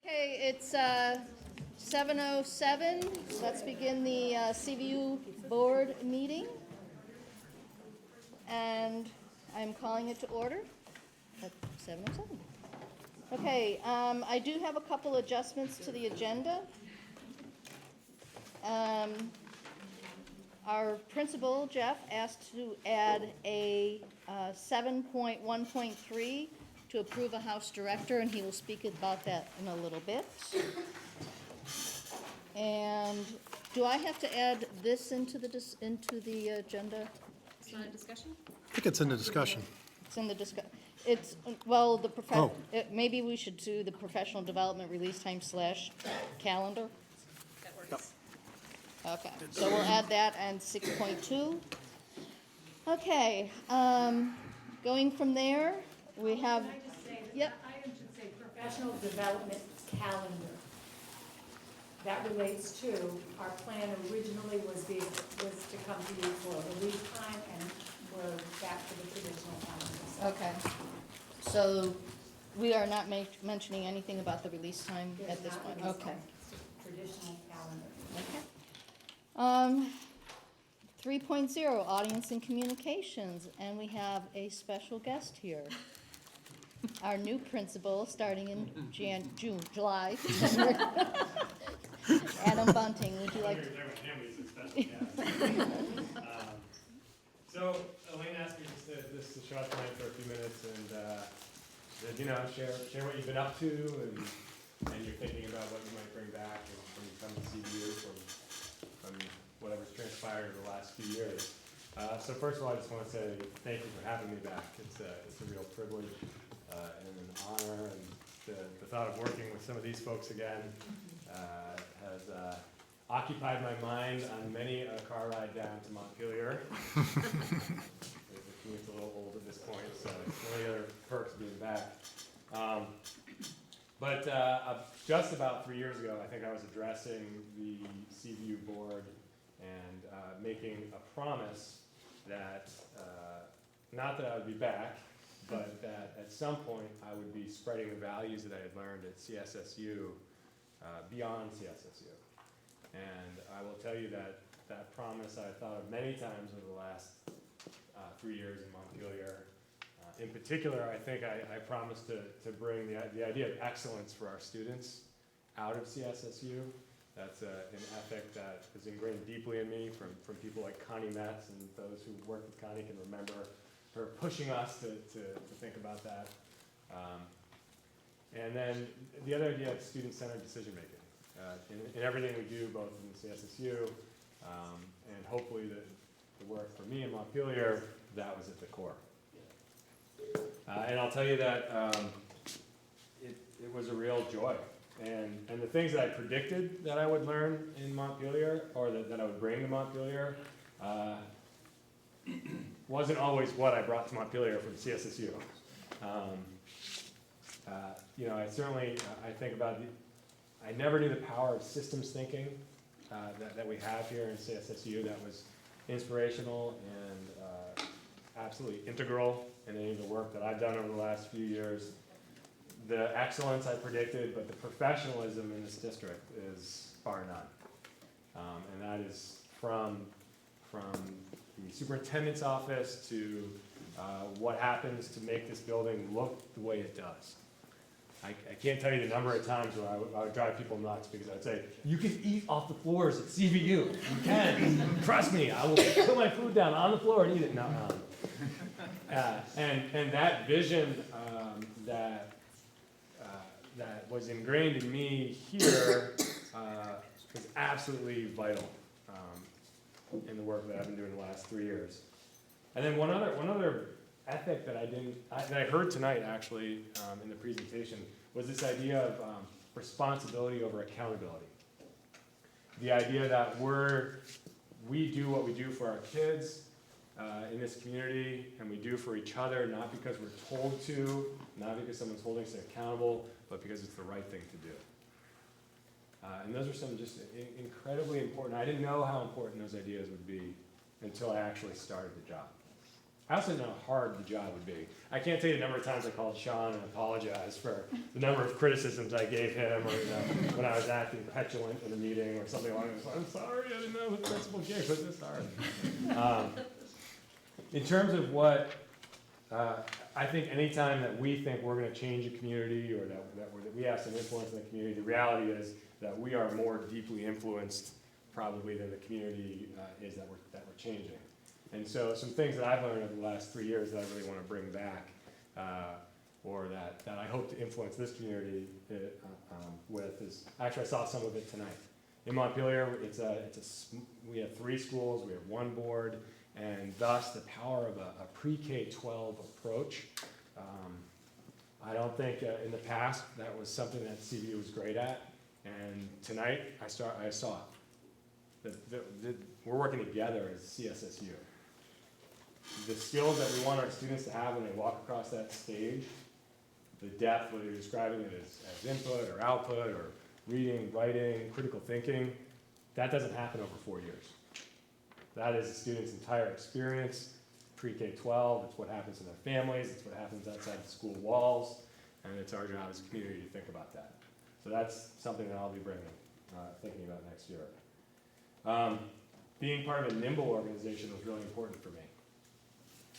Okay, it's 7:07. Let's begin the CVU board meeting. And I'm calling it to order at 7:07. Okay, I do have a couple adjustments to the agenda. Our principal, Jeff, asked to add a 7.1.3 to approve a house director, and he will speak about that in a little bit. And do I have to add this into the agenda? It's not a discussion? I think it's in the discussion. It's in the it's, well, Oh. maybe we should do the professional development release time / calendar. That works. Okay, so we'll add that and 6.2. Okay, going from there, we have, Can I just say, that Yep. the item should say professional development calendar. That relates to, our plan originally was to come to you for release time, and we're back to the traditional calendar. okay. So we are not mentioning anything about the release time There's at this not point? release Okay. time, it's just traditional calendar. Okay. 3.0, audience and communications, and we have a special guest here. Our new principal, starting in July. Adam Bunting, would you like to? So Elaine asked me just to show up tonight for a few minutes and share what you've been up to and you're thinking about what you might bring back when you come to CVU from whatever's transpired over the last few years. So first of all, I just want to say thank you for having me back. It's a real privilege and an honor, and the thought of working with some of these folks again has occupied my mind on many a car ride down to Montpelier. The commute's a little old at this point, so it's one of the other perks of being back. But just about 3 years ago, I think I was addressing the CVU board and making a promise that, not that I would be back, but that at some point I would be spreading the values that I had learned at CSSU beyond CSSU. And I will tell you that that promise I thought of many times over the last 3 years in Montpelier. In particular, I think I promised to bring the idea of excellence for our students out of CSSU. That's an ethic that is ingrained deeply in me from people like Connie Metz, and those who worked with Connie can remember her pushing us to think about that. And then the other idea of student-centered decision-making. In everything we do, both in CSSU and hopefully the work for me in Montpelier, that was at the core. And I'll tell you that it was a real joy. And the things that I predicted that I would learn in Montpelier, or that I would bring to Montpelier, wasn't always what I brought to Montpelier from CSSU. I think about I never knew the power of systems thinking that we have here in CSSU. That was inspirational and absolutely integral in any of the work that I've done over the last few years. The excellence I predicted, but the professionalism in this district is bar none. And that is from the superintendent's office to what happens to make this building look the way it does. I can't tell you the number of times where I would drive people nuts because I'd say, you can eat off the floors at CVU. You can. Trust me, I will put my food down on the floor and eat it. No. And that vision that was ingrained in me here was absolutely vital in the work that I've been doing the last 3 years. And then one other ethic that I heard tonight actually in the presentation was this idea of responsibility over accountability. The idea that we do what we do for our kids in this community, and we do for each other, not because we're told to, not because someone's holding us accountable, but because it's the right thing to do. And those are some just incredibly important. I didn't know how important those ideas would be until I actually started the job. I also know how hard the job would be. I can't tell you the number of times I called Sean and apologized for the number of criticisms I gave him, or when I was acting petulant in a meeting or something along those lines. I'm sorry, I didn't know the principal gave us this hard. In terms of what I think, anytime that we think we're going to change a community or that we have some influence in the community, the reality is that we are more deeply influenced probably than the community is that we're changing. And so some things that I've learned over the last 3 years that I really want to bring back, or that I hope to influence this community with is, actually I saw some of it tonight. In Montpelier, we have 3 schools, we have 1 board, and thus the power of a pre-K-12 approach. I don't think in the past that was something that CVU was great at, and tonight I saw it. We're working together as CSSU. The skills that we want our students to have when they walk across that stage, the depth, whether you're describing it as input or output or reading, writing, critical thinking, that doesn't happen over 4 years. That is the student's entire experience, pre-K-12, it's what happens in their families, it's what happens outside the school walls, and it's our job as a community to think about that. So that's something that I'll be thinking about next year. Being part of a nimble organization was really important for me.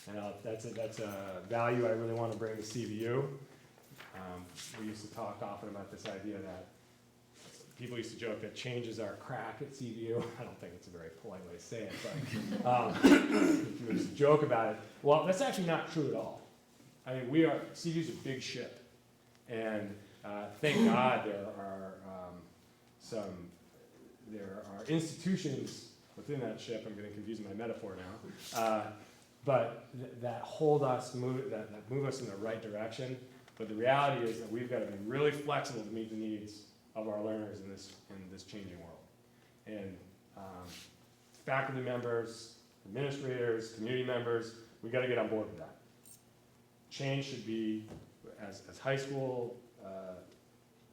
And that's a value I really want to bring to CVU. We used to talk often about this idea that people used to joke that change is our crack at CVU. I don't think it's a very polite way to say it, but we used to joke about it. Well, that's actually not true at all. I mean, CVU's a big ship, and thank God there are institutions within that ship. I'm getting confused in my metaphor now. But that move us in the right direction. But the reality is that we've got to be really flexible to meet the needs of our learners in this changing world. And faculty members, administrators, community members, we've got to get on board with that. Change should be, as high school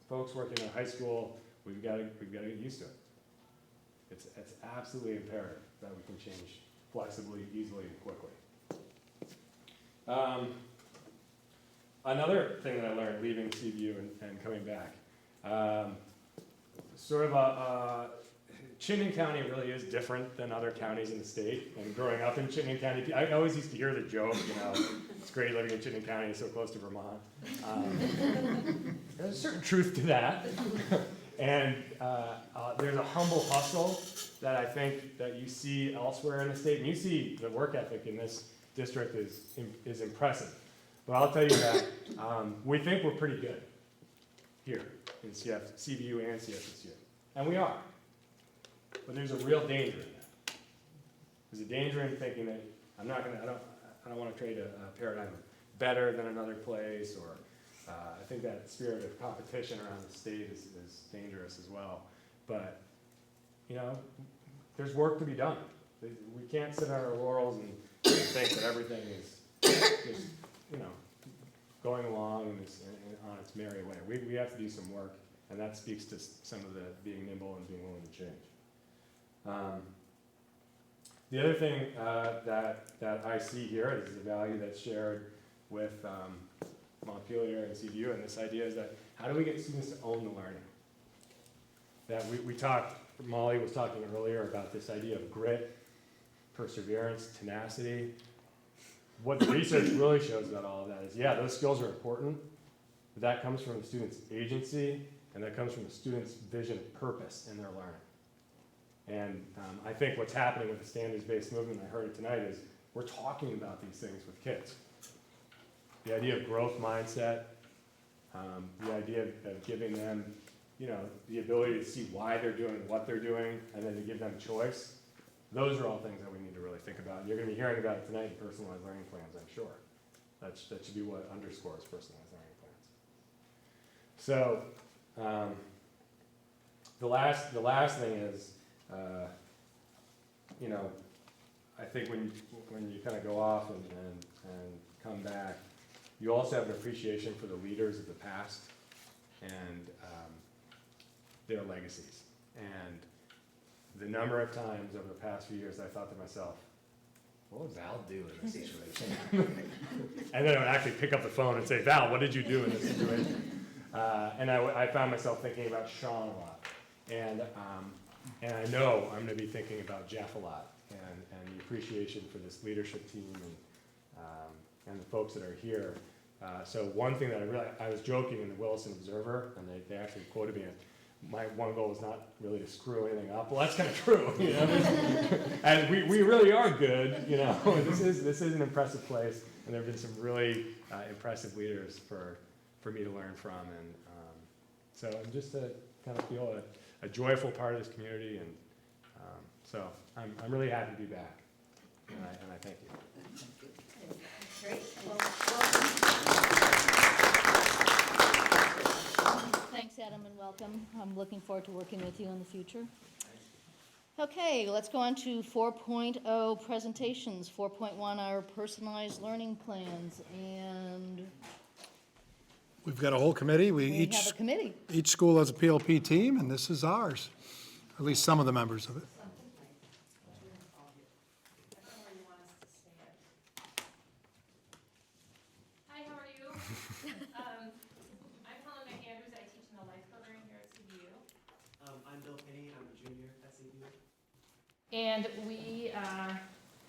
folks working in high school, we've got to get used to it. It's absolutely imperative that we can change flexibly, easily, and quickly. Another thing that I learned leaving CVU and coming back, Chittenden County really is different than other counties in the state. And growing up in Chittenden County, I always used to hear the joke, it's great living in Chittenden County, it's so close to Vermont. There's a certain truth to that. And there's a humble hustle that I think that you see elsewhere in the state. And you see the work ethic in this district is impressive. But I'll tell you that we think we're pretty good here in CVU and CSSU. And we are. But there's a real danger in that. There's a danger in thinking that I don't want to trade a paradigm better than another place, or I think that spirit of competition around the state is dangerous as well. But, there's work to be done. We can't sit on our laurels and think that everything is just, going along and on its merry way. We have to do some work, and that speaks to some of the being nimble and being willing to change. The other thing that I see here is the value that's shared with Montpelier and CVU, and this idea is that how do we get students to own the learning? That we talked, Molly was talking earlier about this idea of grit, perseverance, tenacity. What the research really shows about all of that is, those skills are important, but that comes from the student's agency, and that comes from the student's vision of purpose in their learning. And I think what's happening with the standards-based movement, I heard it tonight, is we're talking about these things with kids. The idea of growth mindset, the idea of giving them, the ability to see why they're doing what they're doing, and then to give them choice. Those are all things that we need to really think about. And you're going to be hearing about it tonight in personalized learning plans, I'm sure. That should be what underscores personalized learning plans. So the last thing is, I think when you kind of go off and come back, you also have an appreciation for the leaders of the past and their legacies. And the number of times over the past few years I thought to myself, what would Val do in this situation? And then I would actually pick up the phone and say, Val, what did you do in this situation? And I found myself thinking about Sean a lot. And I know I'm going to be thinking about Jeff a lot, and the appreciation for this leadership team and the folks that are here. So one thing that I was joking in the Wilson Observer, and they actually quoted me, my one goal is not really to screw anything up. Well, that's kind of true, you know. And we really are good, you know. This is an impressive place, and there have been some really impressive leaders for me to learn from, and so I'm just to kind of feel a joyful part of this community, and so I'm really happy to be back, and I thank you. Great. Thanks, Adam, and welcome. I'm looking forward to working with you in the future. Okay, let's go on to 4.0 presentations. 4.1 are personalized learning plans, and We've got a whole committee. we have a committee. Each school has a PLP team, and this is ours, at least some of the members of it. Hi, how are you? I'm Helen McAndrews. I teach in the life program here at CVU. I'm Bill Kinney, I'm a junior at CVU. And we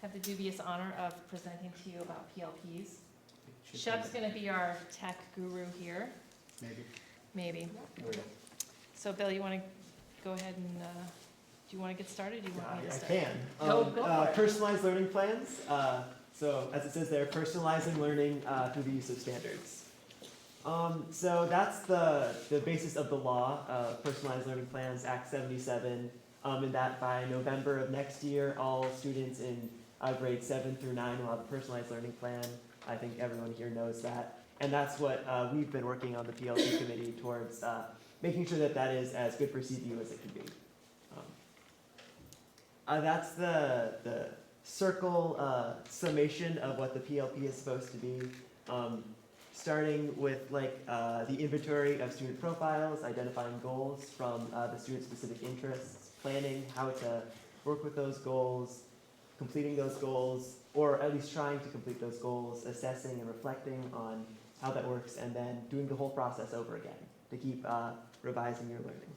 have the dubious honor of presenting to you about PLPs. Shep's going to be our tech guru here. Maybe. So Bill, you want to go ahead and, do you want to get started? Do you want me to I start? can. Go for it. Personalized learning plans. So as it says there, personalizing learning through the use of standards. So that's the basis of the law, Personalized Learning Plans, Act 77, and that by November of next year, all students in grades 7 through 9 will have a personalized learning plan. I think everyone here knows that. And that's what we've been working on the PLP committee towards making sure that that is as good for CVU as it can be. That's the circle summation of what the PLP is supposed to be. Starting with the inventory of student profiles, identifying goals from the student-specific interests, planning how to work with those goals, completing those goals, or at least trying to complete those goals, assessing and reflecting on how that works, and then doing the whole process over again to keep revising your learning.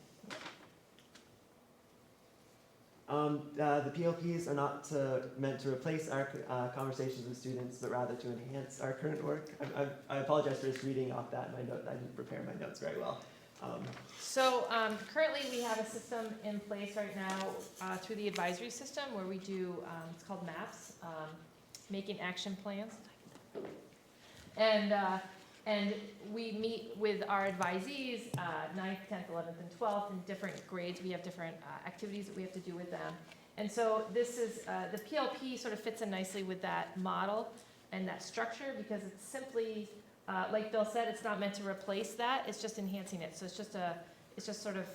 The PLPs are not meant to replace our conversations with students, but rather to enhance our current work. I apologize for just reading off that in my note. I didn't prepare my notes very well. So currently we have a system in place right now through the advisory system where we do, it's called MAPS, Making Action Plans. And we meet with our advisees, 9th, 10th, 11th, and 12th in different grades. We have different activities that we have to do with them. And so this is, the PLP sort of fits in nicely with that model and that structure because it's simply, like Bill said, it's not meant to replace that, it's just enhancing it. So it's just sort of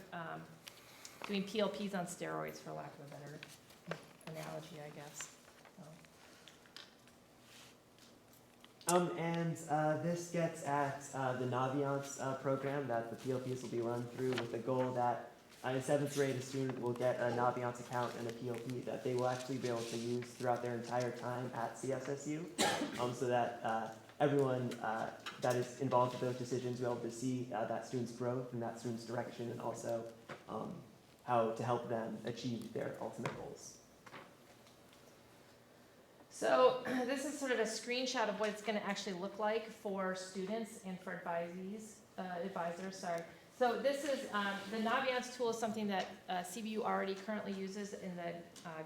doing PLPs on steroids, for lack of a better analogy, I guess. This gets at the Naviance program that the PLPs will be run through with the goal that in 7th grade a student will get a Naviance account and a PLP that they will actually be able to use throughout their entire time at CSSU so that everyone that is involved with those decisions will be able to see that student's growth and that student's direction and also how to help them achieve their ultimate goals. So this is sort of a screenshot of what it's going to actually look like for students and for advisors. So this is, the Naviance tool is something that CVU already currently uses in the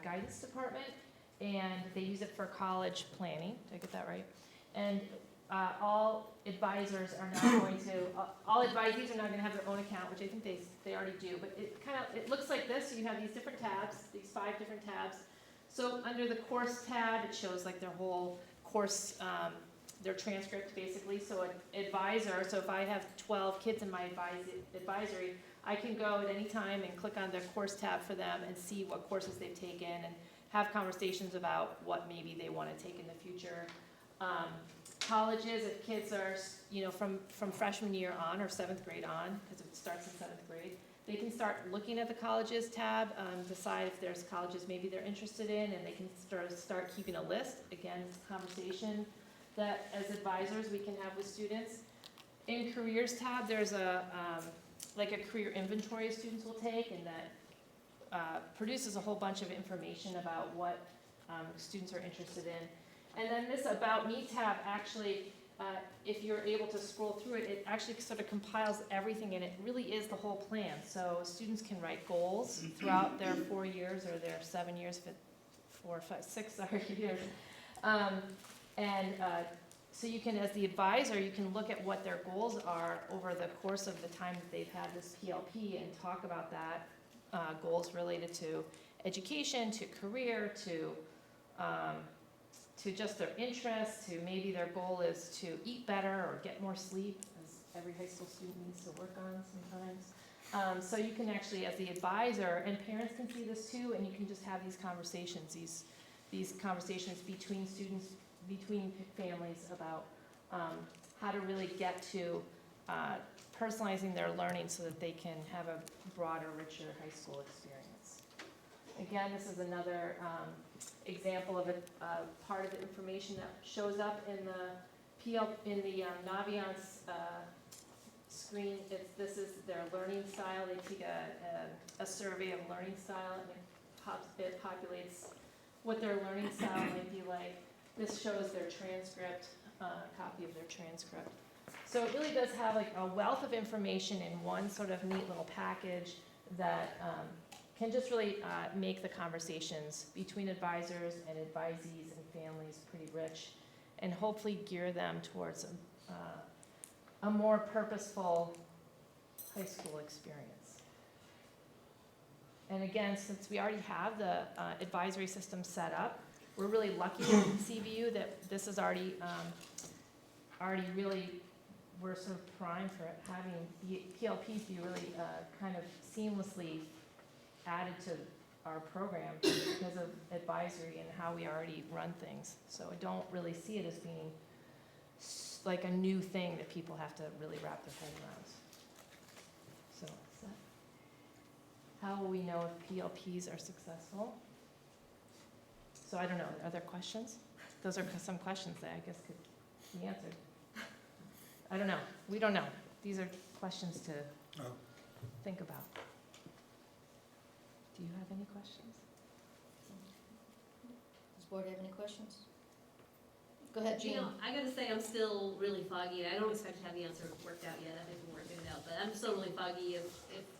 guidance department, and they use it for college planning. Did I get that right? And all advisors are now going to, all advisees are now going to have their own account, which I think they already do, but it looks like this. So you have these different tabs, these 5 different tabs. So under the course tab, it shows like their whole course, their transcript basically. So an advisor, so if I have 12 kids in my advisory, I can go at any time and click on their course tab for them and see what courses they've taken and have conversations about what maybe they want to take in the future. colleges, if kids are, from freshman year on or 7th grade on, because it starts in 7th grade, they can start looking at the colleges tab, decide if there's colleges maybe they're interested in, and they can start keeping a list. Again, it's a conversation that as advisors we can have with students. In careers tab, there's a career inventory students will take, and that produces a whole bunch of information about what students are interested in. And then this About Me tab actually, if you're able to scroll through it, it actually sort of compiles everything, and it really is the whole plan. So students can write goals throughout their 4 years or their 7 years, 4, 5, 6 years. So you can, as the advisor, you can look at what their goals are over the course of the time that they've had this PLP and talk about that, goals related to education, to career, to just their interests, to maybe their goal is to eat better or get more sleep, as every high school student needs to work on sometimes. So you can actually, as the advisor, and parents can see this too, and you can just have these conversations, these conversations between students, between families about how to really get to personalizing their learning so that they can have a broader, richer high school experience. Again, this is another example of a part of the information that shows up in the Naviance screen. This is their learning style. They take a survey of learning style, and it populates what their learning style might be like. This shows their transcript, copy of their transcript. So it really does have like a wealth of information in one sort of neat little package that can just really make the conversations between advisors and advisees and families pretty rich, and hopefully gear them towards a more purposeful high school experience. And again, since we already have the advisory system set up, we're really lucky in CVU that this is already really, we're sort of primed for having PLPs be really kind of seamlessly added to our program because of advisory and how we already run things. So I don't really see it as being like a new thing that people have to really wrap their head around. So how will we know if PLPs are successful? So I don't know, are there questions? Those are some questions that I guess could be answered. I don't know, we don't know. These are questions to think about. Do you have any questions? Does the board have any questions? Go ahead, Jean. You know, I gotta say, I'm still really foggy, and I don't expect to have the answer worked out yet. I think we're working it out, but I'm still really foggy if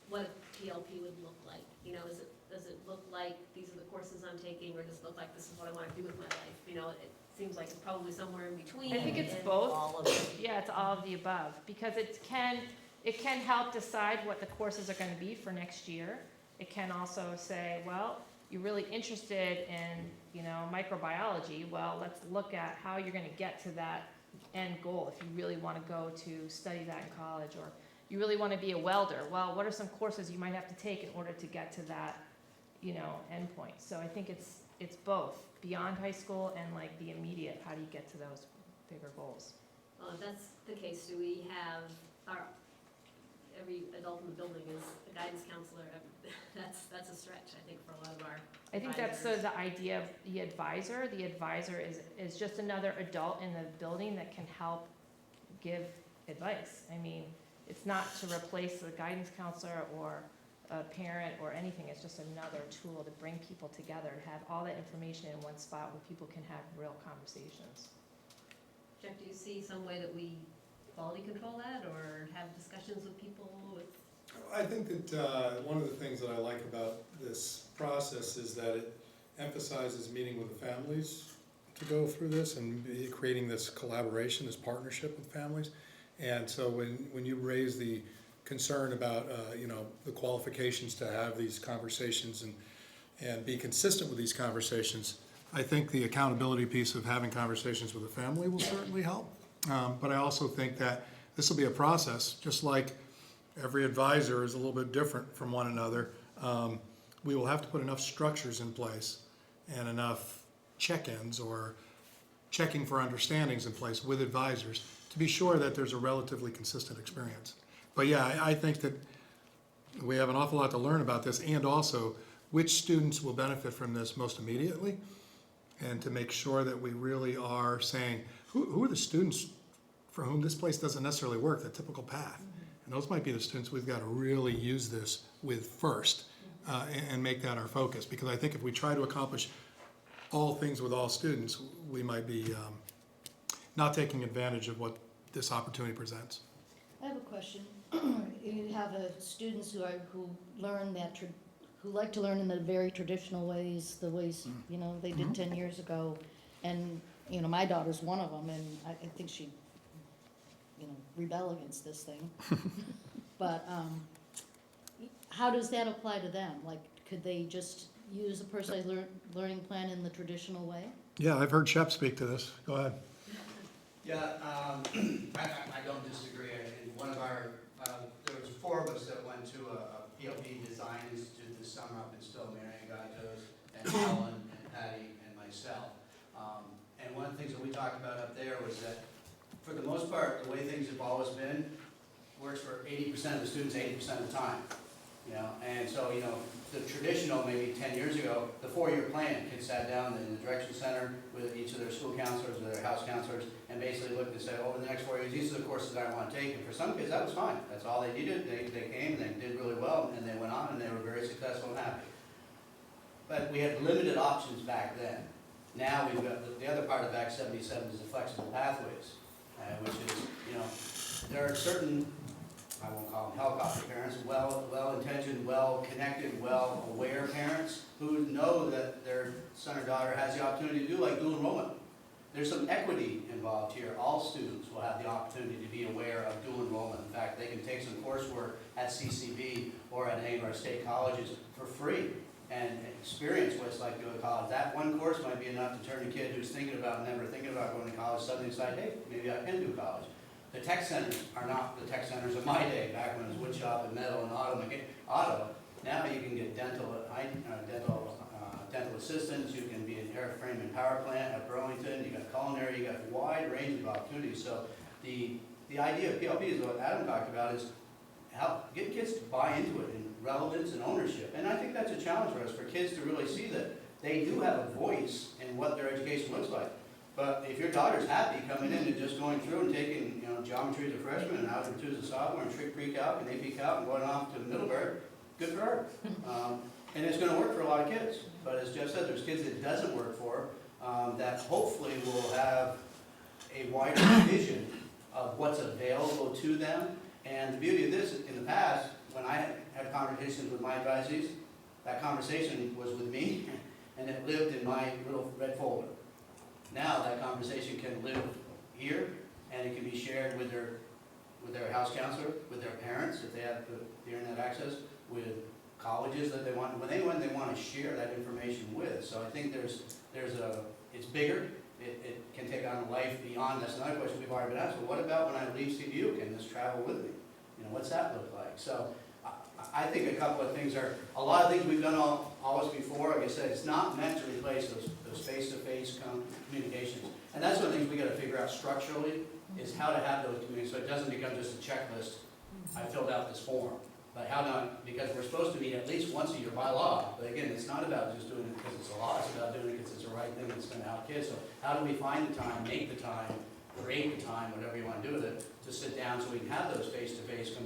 what a PLP would look like. You know, does it look like these are the courses I'm taking, or does it look like this is what I want to do with my life? You know, it seems like it's probably somewhere in between. I think it's and both. all of it. Yeah, it's all of the above, because it can help decide what the courses are going to be for next year. It can also say, well, you're really interested in, microbiology. Well, let's look at how you're going to get to that end goal. If you really want to go to study that in college, or you really want to be a welder, well, what are some courses you might have to take in order to get to that, end point? So I think it's both beyond high school and like the immediate. How do you get to those bigger goals? Well, if that's the case, do we have every adult in the building is a guidance counselor? That's a stretch, I think, for a lot of our I think that's the idea of the advisor. The advisor is just another adult in the building that can help give advice. I mean, it's not to replace the guidance counselor or a parent or anything. It's just another tool to bring people together and have all that information in one spot where people can have real conversations. Jeff, do you see some way that we quality control that, or have discussions with people? I think that one of the things that I like about this process is that it emphasizes meeting with the families to go through this and creating this collaboration, this partnership with families. And so when you raise the concern about the qualifications to have these conversations and be consistent with these conversations, I think the accountability piece of having conversations with the family will certainly help. But I also think that this will be a process, just like every advisor is a little bit different from one another. We will have to put enough structures in place and enough check-ins or checking for understandings in place with advisors to be sure that there's a relatively consistent experience. But yeah, I think that we have an awful lot to learn about this, and also which students will benefit from this most immediately, and to make sure that we really are saying, who are the students for whom this place doesn't necessarily work, the typical path? And those might be the students we've got to really use this with first, and make that our focus. Because I think if we try to accomplish all things with all students, we might be not taking advantage of what this opportunity presents. I have a question. You have students who learn who like to learn in the very traditional ways, the ways, they did 10 years ago. And, my daughter's one of them, and I think she'd, rebel against this thing. But how does that apply to them? Like, could they just use a personalized learning plan in the traditional way? Yeah, I've heard Shep speak to this. Go ahead. Yeah, I don't disagree. In one of our, there was 4 of us that went to a PLP Design Institute this summer up in Stowe, Marion Gatos, and Helen and Patty and myself. And one of the things that we talked about up there was that, for the most part, the way things have always been, works for 80% of the students 80% of the time. And so, the traditional, maybe 10 years ago, the 4-year plan, kids sat down in the direction center with each of their school counselors or their house counselors and basically looked and said, over the next 4 years, these are the courses I want to take. And for some kids, that was fine. That's all they needed. They came, they did really well, and they went on, and they were very successful and happy. But we had limited options back then. Now we've got, the other part of Act 77 is the flexible pathways, which is, there are certain, I won't call them helicopter parents, well-intentioned, well-connected, well-aware parents who know that their son or daughter has the opportunity to do like dual enrollment. There's some equity involved here. All students will have the opportunity to be aware of dual enrollment. In fact, they can take some coursework at CCV or at any of our state colleges for free and experience what it's like to go to college. That one course might be enough to turn a kid who's never thinking about going to college, suddenly decide, hey, maybe I can do college. The tech centers are not the tech centers of my day, back when it was woodshop and metal and auto. Now you can get dental assistants, you can be an airframe and power plant at Burlington, you got culinary, you got a wide range of opportunities. So the idea of PLP is what Adam talked about, is how get kids to buy into it in relevance and ownership. And I think that's a challenge for us, for kids to really see that they do have a voice in what their education looks like. But if your daughter's happy coming in and just going through and taking, geometry as a freshman and algebra 2 as a sophomore and trig pre-calc and AP calc and going off to Middlebury, good for her. And it's going to work for a lot of kids. But as Jeff said, there's kids that it doesn't work for, that hopefully will have a wider vision of what's available to them. And the beauty of this, in the past, when I had conversations with my advisees, that conversation was with me, and it lived in my little red folder. Now that conversation can live here, and it can be shared with their house counselor, with their parents, if they have the internet access, with colleges that they want, anyone they want to share that information with. So I think it's bigger, it can take on a life beyond. That's another question we've already been asked. Well, what about when I leave CVU? Can this travel with me? What's that look like? So I think a couple of things a lot of things we've done always before. Like I said, it's not meant to replace those face-to-face communications. And that's one of the things we got to figure out structurally, is how to have those communications so it doesn't become just a checklist. I filled out this form. But how not, because we're supposed to meet at least once a year by law. But again, it's not about just doing it because it's a law, it's about doing it because it's the right thing that's going to help kids. So how do we find the time, make the time, create the time, whatever you want to do with it, to sit down so we can have those face-to-face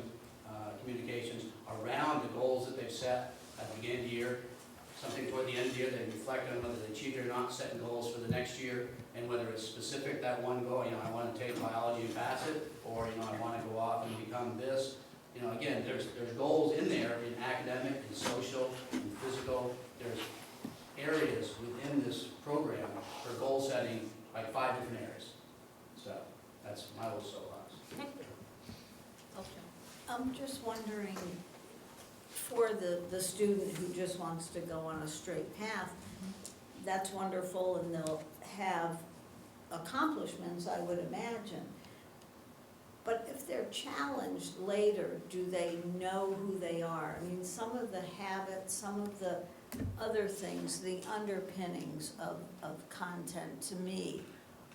communications around the goals that they've set at the beginning of the year. Something toward the end of the year, they reflect on whether they achieved or not, setting goals for the next year, and whether it's specific, that one goal, I want to take biology and pass it, or, I want to go off and become this. Again, there's goals in there in academic and social and physical. There's areas within this program for goal setting, like 5 different areas. So that's my little soapbox. I'm just wondering, for the student who just wants to go on a straight path, that's wonderful, and they'll have accomplishments, I would imagine. But if they're challenged later, do they know who they are? I mean, some of the habits, some of the other things, the underpinnings of content, to me,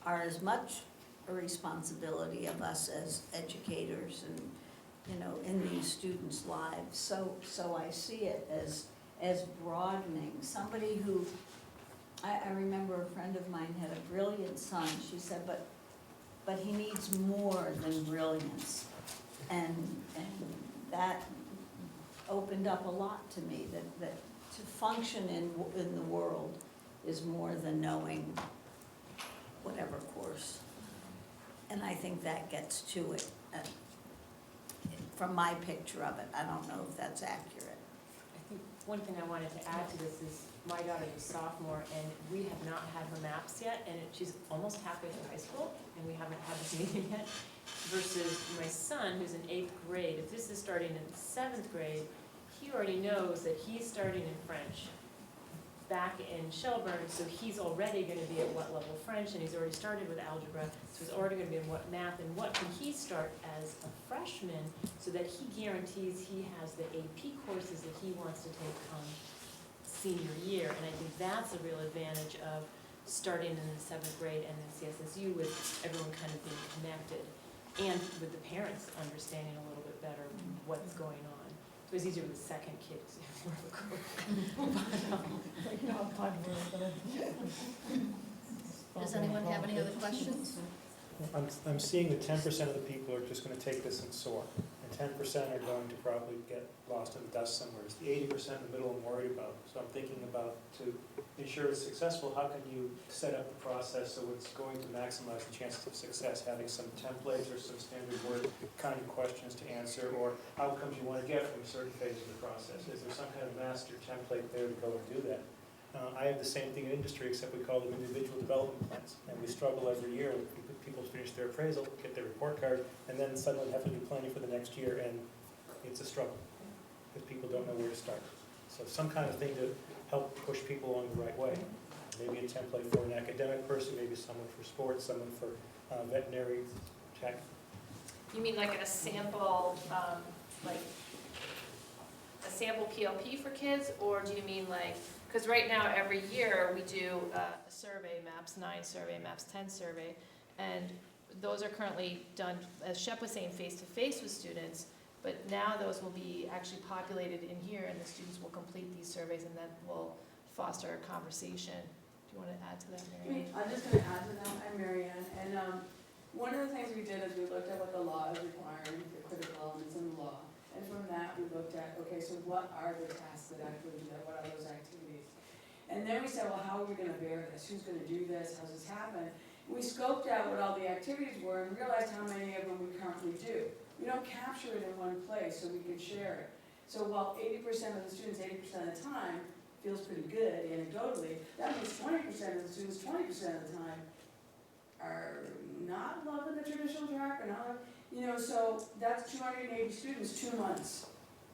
are as much a responsibility of us as educators and, you know, in these students' lives. So I see it as broadening. Somebody who, I remember a friend of mine had a brilliant son. She said, but he needs more than brilliance. And that opened up a lot to me, that to function in the world is more than knowing whatever course. And I think that gets to it, from my picture of it. I don't know if that's accurate. I think one thing I wanted to add to this is my daughter's a sophomore and we have not had her maps yet, and she's almost halfway through high school and we haven't had this meeting yet. Versus my son, who's in 8th grade, if this is starting in 7th grade, he already knows that he's starting in French back in Shelburne, so he's already gonna be at what level French, and he's already started with algebra, so he's already gonna be in what math, and what can he start as a freshman, so that he guarantees he has the AP courses that he wants to take come senior year, and I think that's a real advantage of starting in the 7th grade and then CSSU with everyone kind of being connected, and with the parents understanding a little bit better what's going on. So it's easier with the second kid, because they have more of a Does anyone have any other questions? I'm seeing that 10% of the people are just gonna take this and soar, and 10% are going to probably get lost in the dust somewhere. It's the 80% in the middle I'm worried about. So I'm thinking about, to ensure it's successful, how can you set up the process so it's going to maximize the chances of success, having some templates or some standard word kind of questions to answer, or outcomes you want to get from a certain phase of the process. Is there some kind of master template there to go and do that? I have the same thing in industry, except we call them individual development plans. And we struggle every year when people finish their appraisal, get their report card, and then suddenly have to do planning for the next year, and it's a struggle, because people don't know where to start. So some kind of thing to help push people along the right way. Maybe a template for an academic person, maybe someone for sports, someone for veterinary tech. You mean like a sample, like a sample PLP for kids, or do you mean like, because right now every year we do a survey, MAPS 9 survey, MAPS 10 survey, and those are currently done, as Shep was saying, face-to-face with students, but now those will be actually populated in here, and the students will complete these surveys, and that will foster a conversation. Do you want to add to that, Mary Ann? I'm just going to add to that. I'm Mary Ann, and one of the things we did is we looked at what the law is requiring, the critical elements in the law, and from that we looked at, okay, so what are the tasks that actually do that? What are those activities? And then we said, well, how are we going to bear this? Who's going to do this? How's this happen? We scoped out what all the activities were and realized how many of them we currently do. We don't capture it in one place so we can share it. So while 80% of the students, 80% of the time, feels pretty good anecdotally, that means 20% of the students, 20% of the time, are not loving the traditional track, or not, so that's 280 students, 2 months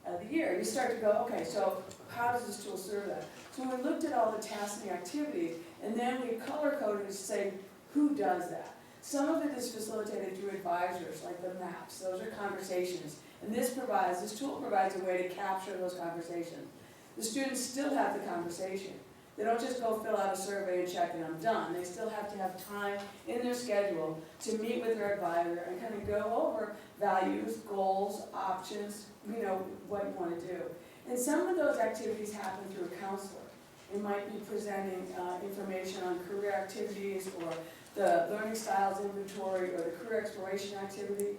of the year. You start to go, okay, so how does this tool serve that? So we looked at all the tasks and the activities, and then we color-coded to say, who does that? Some of it is facilitated through advisors, like the MAPS. Those are conversations. And this tool provides a way to capture those conversations. The students still have the conversation. They don't just go fill out a survey and check and I'm done. They still have to have time in their schedule to meet with their advisor and kind of go over values, goals, options, what you want to do. And some of those activities happen through a counselor. It might be presenting information on career activities, or the learning styles inventory, or the career exploration activity.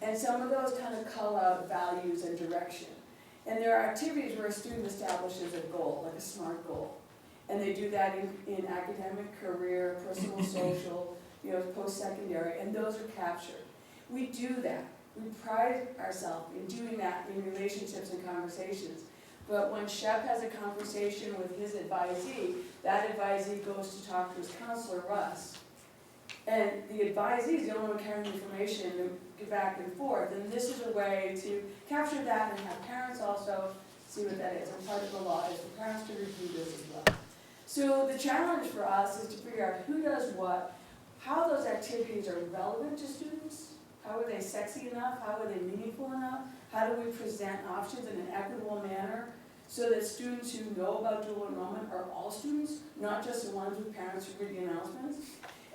And some of those kind of call out values and direction. And there are activities where a student establishes a goal, like a SMART goal. And they do that in academic, career, personal, social, post-secondary, and those are captured. We do that. We pride ourselves in doing that in relationships and conversations. But when Shep has a conversation with his advisee, that advisee goes to talk to his counselor, Russ. And the advisee is the only one carrying the information to get back and forth. And this is a way to capture that and have parents also see what that is. And part of the law is for parents to review this as well. So the challenge for us is to figure out who does what, how those activities are relevant to students, how are they sexy enough, how are they meaningful enough, how do we present options in an equitable manner so that students who know about dual enrollment are all students, not just the ones with parents who read the announcements.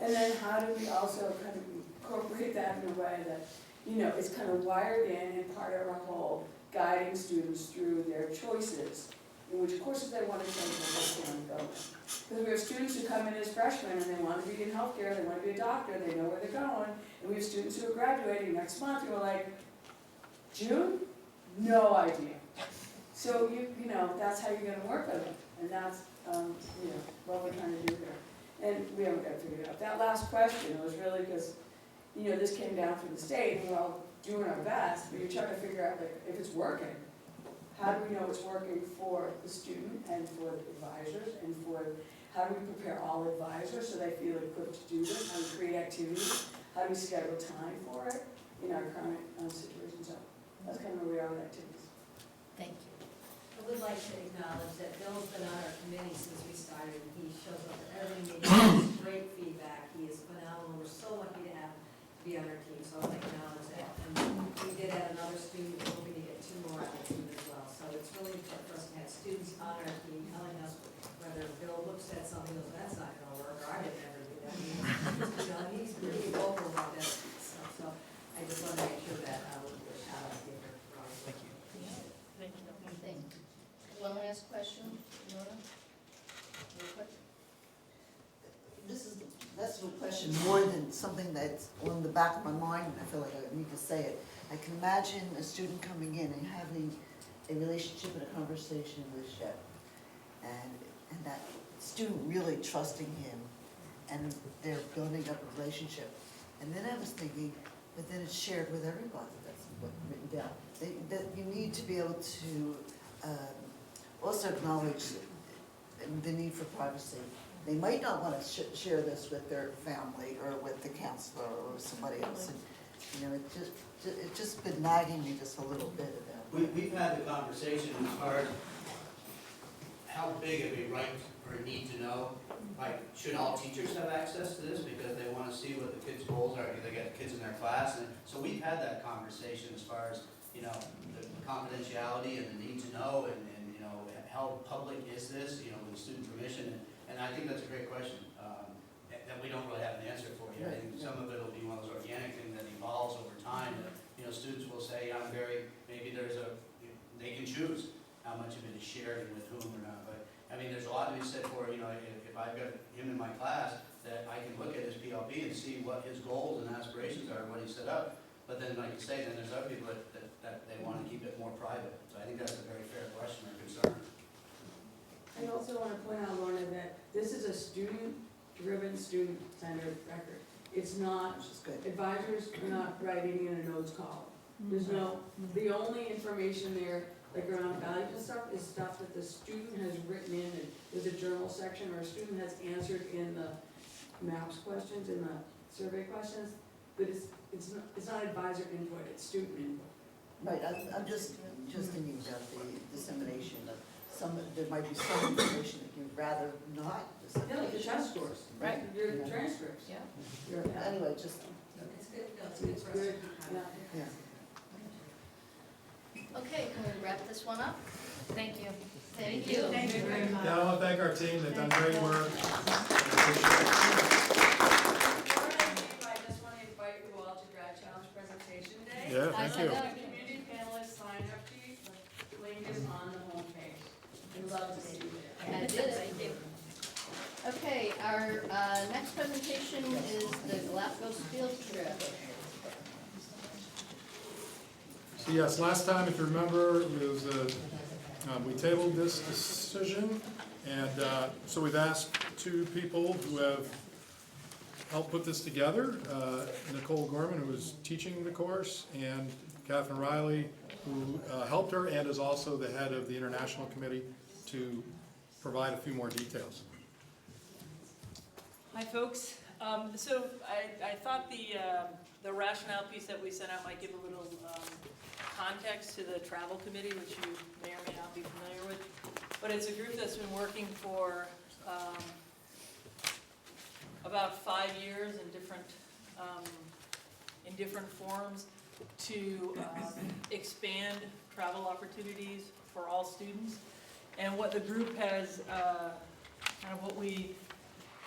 And then how do we also kind of incorporate that in a way that, you know, is kind of wired in and part of our whole guiding students through their choices, in which courses they want to take and what they want to go in. Because we have students who come in as freshmen and they want to be in healthcare, they want to be a doctor, they know where they're going, and we have students who are graduating next month who are like, June? No idea. So you know, that's how you're gonna work with them, and that's, you know, what we're trying to do here. And we haven't got it figured out. That last question was really because, you know, this came down from the state, and we're all doing our best, but you're trying to figure out, like, if it's working. How do we know it's working for the student and for the advisors, and for, how do we prepare all advisors so they feel equipped to do this? How do we create activities? How do we schedule time for it in our current situation? So that's kind of where we are with activities. Thank you. I would like to acknowledge that Bill's been on our committee since we started. He shows up at every meeting, he has great feedback, he is phenomenal, we're so lucky to have him be on our team, so I want to acknowledge that. And we did have another student, we're hoping to get 2 more on the team as well. So it's really important for us to have students on our team telling us whether Bill looks at something and goes, that's not gonna work, or I would never do that. You know, he's pretty vocal about that stuff, so I just want to make sure that we'll do a shout out here. Thank you. Thank you. Thank you. One last question, Nora? Real quick? This is less of a question, more than something that's on the back of my mind, and I feel like I need to say it. I can imagine a student coming in and having a relationship and a conversation with Shep, and that student really trusting him, and they're building up a relationship. And then I was thinking, but then it's shared with everybody, that's what's written down. That you need to be able to also acknowledge the need for privacy. They might not want to share this with their family or with the counselor or with somebody else. And, you know, it's just been nagging me just a little bit about. We've had the conversation as far as how big of a right or need to know, like, should all teachers have access to this because they want to see what the kids' goals are, they got kids in their class, and so we've had that conversation as far as, you know, the confidentiality and the need to know, and you know, how public is this, you know, with student permission, and I think that's a great question, that we don't really have an answer for yet. I think some of it will be one of those organic things that evolves over time, that, you know, students will say, I'm very, maybe there's they can choose how much of it is shared and with whom or not, but, I mean, there's a lot to be said for, you know, if I've got him in my class, that I can look at his PLP and see what his goals and aspirations are, what he set up, but then, like you say, then there's other people that they want to keep it more private, so I think that's a very fair question or concern. I also want to point out, Lorna, that this is a student-driven, student-centered record. It's not, Which is good. advisors are not writing in a notes column. There's no, the only information there, like around valuable stuff, is stuff that the student has written in, and there's a journal section, or a student has answered in the MAPS questions, in the survey questions, but it's not advisor input, it's student input. Right, I'm just thinking about the dissemination of there might be some information that you'd rather not disseminate. Yeah, like the test scores, Right. your Yeah. transcripts. Yeah. Your, Anyway, just, It's good, no, it's good for us to Good, keep track. yeah. yeah. Okay, can we wrap this one up? Thank you. Thank you. Thank you very much. Yeah, I want to thank our team, they've done great work. I just want to invite you all to Grad Challenge Presentation Day. Yeah, thank you. The community panelists sign up sheet, the link is on the homepage. We'd love to see you there. I did it. Thank you. Okay, our next presentation is the Galapagos field trip. So yes, last time, if you remember, it was, we tabled this decision, and so we've asked 2 people who have helped put this together, Nicole Gorman, who was teaching the course, and Catherine Riley, who helped her and is also the head of the International Committee, to provide a few more details. Hi, folks. So I thought the rationale piece that we sent out might give a little context to the travel committee, which you may or may not be familiar with. But it's a group that's been working for about 5 years in different forms to expand travel opportunities for all students. And what the group has, kind of what we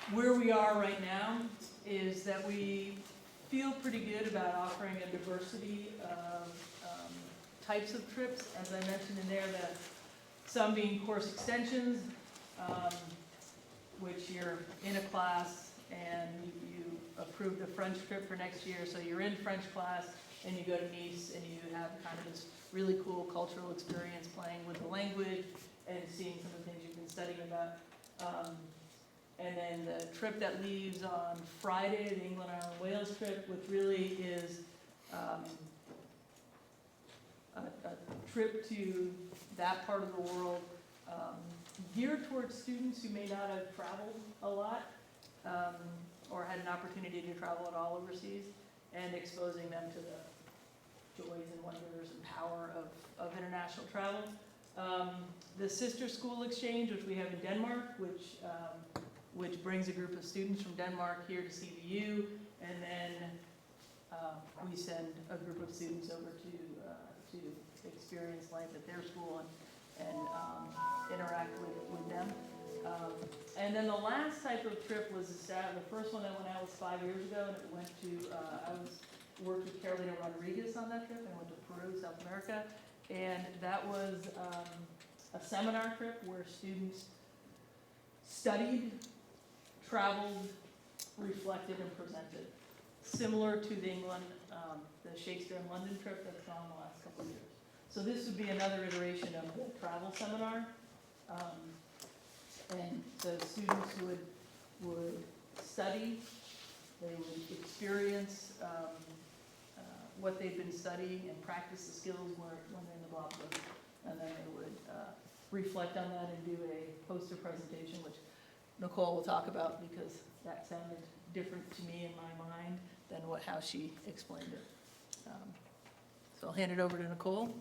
where we are right now is that we feel pretty good about offering a diversity of types of trips. As I mentioned in there, some being course extensions, which you're in a class and you approve the French trip for next year, so you're in French class and you go to Nice and you have kind of this really cool cultural experience playing with the language and seeing some of the things you've been studying about. And then the trip that leaves on Friday, the England, Ireland, Wales trip, which really is a trip to that part of the world, geared towards students who may not have traveled a lot or had an opportunity to travel at all overseas, and exposing them to the joys and wonders and power of international travel. The sister school exchange, which we have in Denmark, which brings a group of students from Denmark here to CVU, and then we send a group of students over to experience life at their school and interact with them. And then the last type of trip was the first one that went out was 5 years ago, and it went to, I worked with Carolina Rodriguez on that trip, and went to Peru, South America, and that was a seminar trip where students studied, traveled, reflected, and presented. Similar to the England, the Shakespeare in London trip that's gone the last couple of years. So this would be another iteration of the travel seminar. And the students would study, they would experience what they've been studying and practice the skills when they're in the block book. And then they would reflect on that and do a poster presentation, which Nicole will talk about because that sounded different to me in my mind than how she explained it. So I'll hand it over to Nicole,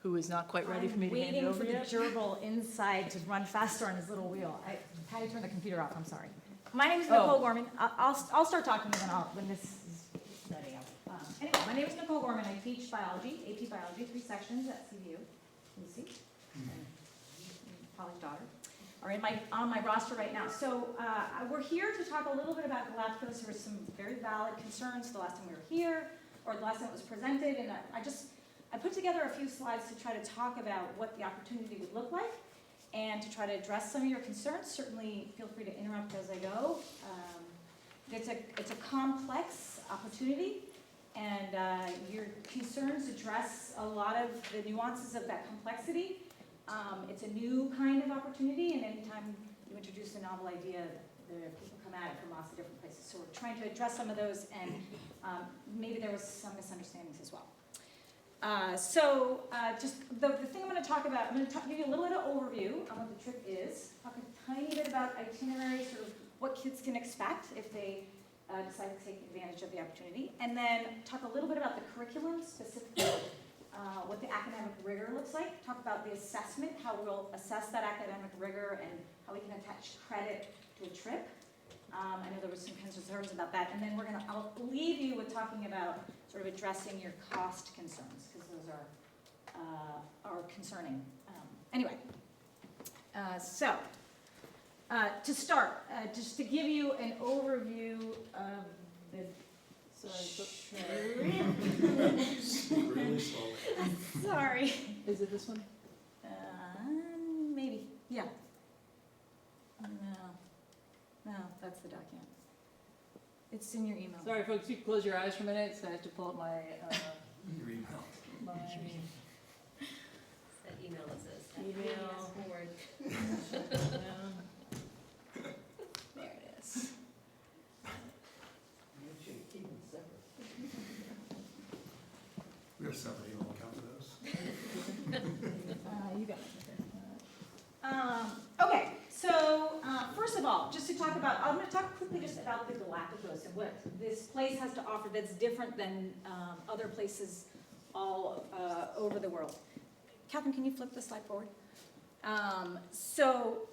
who is not quite ready for me to hand it over yet. I'm waiting for the gerbil inside to run faster on his little wheel. I had to turn the computer off, I'm sorry. My name is Nicole Gorman. I'll start talking when this is ready. Anyway, my name is Nicole Gorman. I teach biology, AP biology, 3 sections at CVU. Lucy, and Polly's daughter, are on my roster right now. So we're here to talk a little bit about Galapagos. There were some very valid concerns the last time we were here, or the last time it was presented, and I put together a few slides to try to talk about what the opportunity would look like and to try to address some of your concerns. Certainly feel free to interrupt as I go. It's a complex opportunity, and your concerns address a lot of the nuances of that complexity. It's a new kind of opportunity, and anytime you introduce a novel idea, people come at it from lots of different places. So we're trying to address some of those, and maybe there was some misunderstandings as well. Just the thing I'm going to talk about, I'm going to give you a little bit of overview on what the trip is, talk a tiny bit about itinerary, sort of what kids can expect if they decide to take advantage of the opportunity, and then talk a little bit about the curriculum, specifically what the academic rigor looks like, talk about the assessment, how we'll assess that academic rigor and how we can attach credit to a trip. I know there was some concerns about that, and then I'll leave you with talking about sort of addressing your cost concerns, because those are concerning. To start, just to give you an overview of the Really slowly. Sorry. Is it this one? Maybe, yeah. No, that's the document. It's in your email. Sorry, folks, you can close your eyes for a minute, so I have to pull up my, Your email. That email that says, Email. There it is. We have separate email account for those. You got it. Okay, so first of all, just to talk about, I'm going to talk quickly just about the Galapagos and what this place has to offer that's different than other places all over the world. Catherine, can you flip the slide forward? So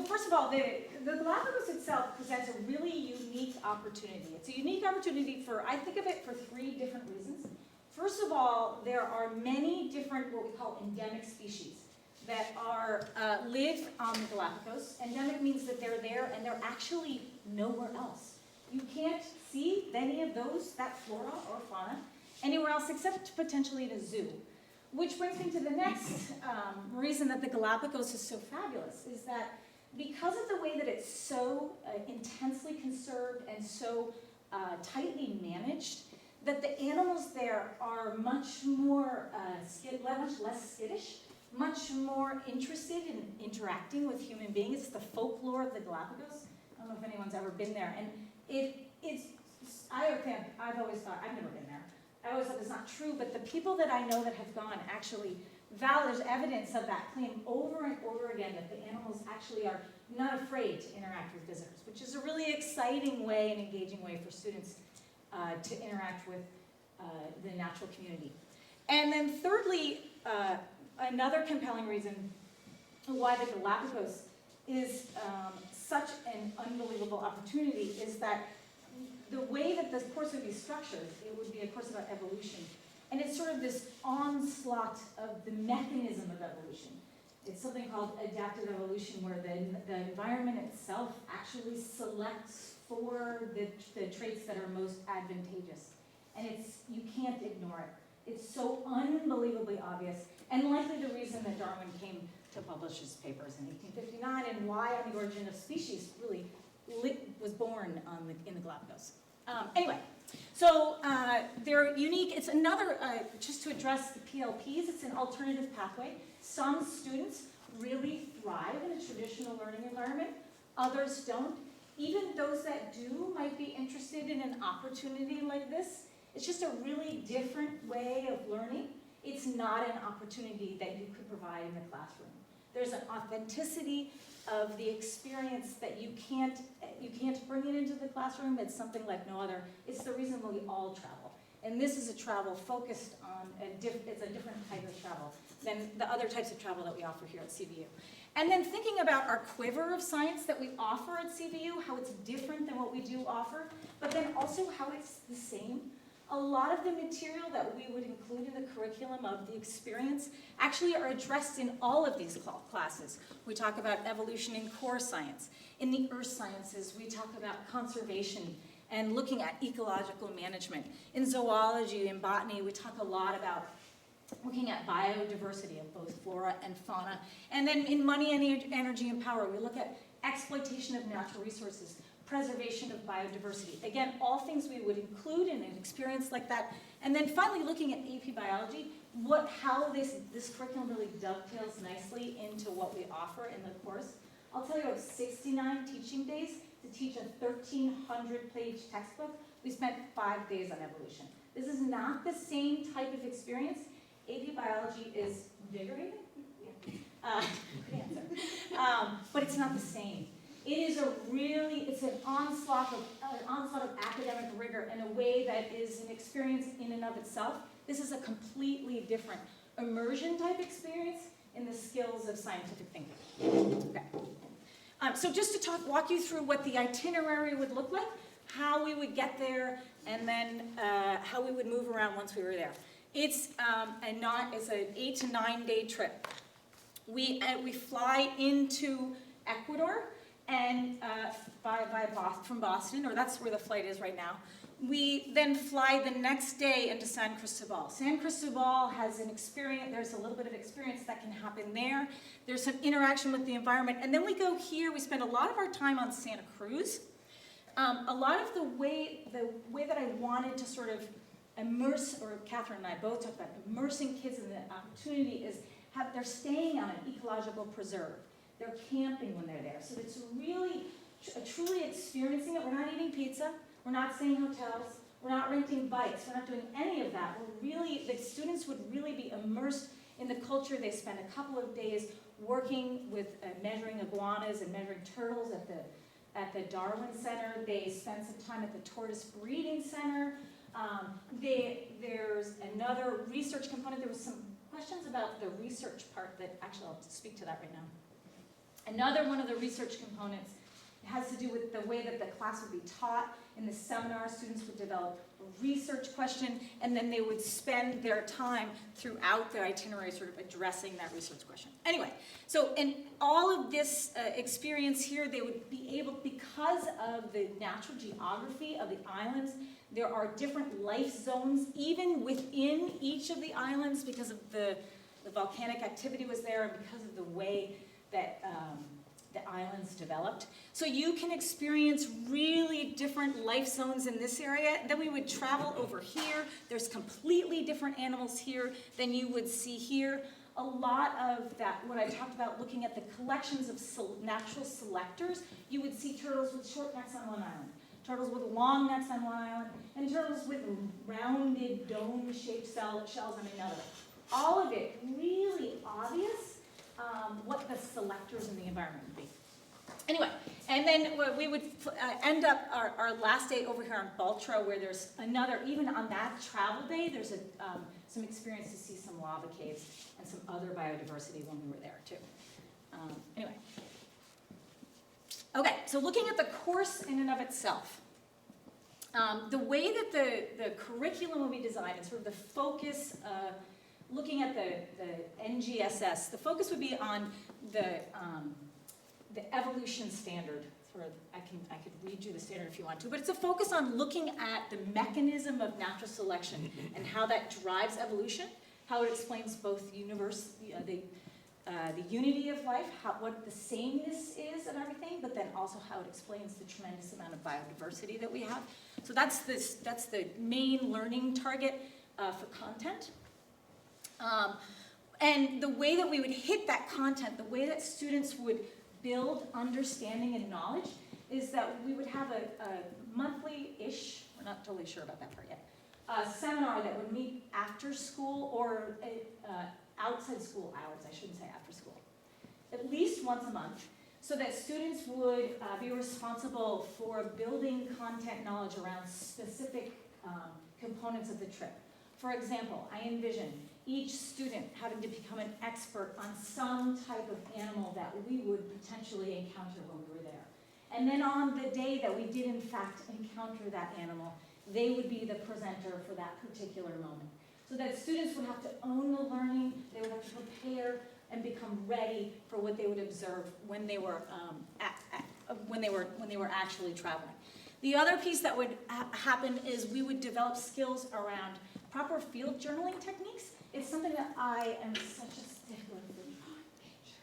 first of all, the Galapagos itself presents a really unique opportunity. It's a unique opportunity I think of it for 3 different reasons. First of all, there are many different what we call endemic species. that are, live on the Galapagos. Endemic means that they're there and they're actually nowhere else. You can't see any of that flora or fauna, anywhere else except potentially in a zoo. Which brings me to the next reason that the Galapagos is so fabulous, is that because of the way that it's so intensely conserved and so tightly managed, that the animals there are much more, much less skittish, much more interested in interacting with human beings. It's the folklore of the Galapagos. I don't know if anyone's ever been there. And I've always thought, I've never been there. I always thought it's not true, but the people that I know that have gone actually, there's evidence of that claim over and over again, that the animals actually are not afraid to interact with visitors, which is a really exciting way and engaging way for students to interact with the natural community. And then thirdly, another compelling reason why the Galapagos is such an unbelievable opportunity is that the way that this course would be structured, it would be a course about evolution. And it's sort of this onslaught of the mechanism of evolution. It's something called adaptive evolution, where the environment itself actually selects for the traits that are most advantageous. And you can't ignore it. It's so unbelievably obvious, and likely the reason that Darwin came to publish his papers in 1859, and why On the Origin of Species really was born in the Galapagos. Anyway, so they're unique. It's another, just to address the PLPs, it's an alternative pathway. Some students really thrive in a traditional learning environment, others don't. Even those that do might be interested in an opportunity like this. It's just a really different way of learning. It's not an opportunity that you could provide in the classroom. There's an authenticity of the experience that you can't bring it into the classroom. It's something like no other. It's the reason we all travel. And this is a travel focused on, it's a different type of travel than the other types of travel that we offer here at CVU. And then thinking about our quiver of science that we offer at CVU, how it's different than what we do offer, but then also how it's the same. A lot of the material that we would include in the curriculum of the experience actually are addressed in all of these classes. We talk about evolution in core science. In the earth sciences, we talk about conservation and looking at ecological management. In zoology and botany, we talk a lot about looking at biodiversity of both flora and fauna. And then in money, energy, and power, we look at exploitation of natural resources, preservation of biodiversity. Again, all things we would include in an experience like that. And then finally looking at AP biology, how this curriculum really dovetails nicely into what we offer in the course. I'll tell you, of 69 teaching days to teach a 1,300-page textbook, we spent 5 days on evolution. This is not the same type of experience. AP biology is invigorating, but it's not the same. It is it's an onslaught of academic rigor in a way that is an experience in and of itself. This is a completely different immersion type experience in the skills of scientific thinking. Okay. So just to walk you through what the itinerary would look like, how we would get there, and then how we would move around once we were there. It's an 8 to 9 day trip. We fly into Ecuador and from Boston, or that's where the flight is right now. We then fly the next day into San Cristobal. San Cristobal has an experience, there's a little bit of experience that can happen there. There's some interaction with the environment. And then we go here, we spend a lot of our time on Santa Cruz. A lot of the way that I wanted to sort of immerse, or Catherine and I both talked about immersing kids in the opportunity, is they're staying on an ecological preserve. They're camping when they're there. So it's really, truly experiencing it. We're not eating pizza. We're not staying in hotels. We're not renting bikes. We're not doing any of that. The students would really be immersed in the culture. They spend a couple of days working with measuring iguanas and measuring turtles at the Darwin Center. They spend some time at the Tortoise Breeding Center. There's another research component. There was some questions about the research part that, actually I'll speak to that right now. Another one of the research components It has to do with the way that the class would be taught. In the seminar, students would develop a research question, and then they would spend their time throughout the itinerary sort of addressing that research question. Anyway, so in all of this experience here, they would be able, because of the natural geography of the islands, there are different life zones, even within each of the islands, because of the volcanic activity was there, and because of the way that the islands developed. So you can experience really different life zones in this area. Then we would travel over here. There's completely different animals here than you would see here. A lot of that, what I talked about, looking at the collections of natural selectors, you would see turtles with short necks on one island, turtles with long necks on one island, and turtles with rounded dome-shaped shells on another. All of it really obvious what the selectors in the environment would be. Anyway, and then we would end up our last day over here on Baltra, where there's another, even on that travel day, there's some experience to see some lava caves and some other biodiversity when we were there too. Anyway. Okay, so looking at the course in and of itself, the way that the curriculum will be designed and sort of the focus, looking at the NGSS, the focus would be on the evolution standard. I could read you the standard if you want to, but it's a focus on looking at the mechanism of natural selection and how that drives evolution, how it explains both the unity of life, what the sameness is of everything, but then also how it explains the tremendous amount of biodiversity that we have. So that's the main learning target for content. And the way that we would hit that content, the way that students would build understanding and knowledge, is that we would have a monthly-ish, we're not totally sure about that part yet, seminar that would meet after school or outside school hours, I shouldn't say after school, at least once a month, so that students would be responsible for building content knowledge around specific components of the trip. For example, I envision each student having to become an expert on some type of animal that we would potentially encounter when we were there. And then on the day that we did in fact encounter that animal, they would be the presenter for that particular moment. So that students would have to own the learning, they would have to prepare and become ready for what they would observe when they were actually traveling. The other piece that would happen is we would develop skills around proper field journaling techniques. It's something that I am such a stickler for, pictures.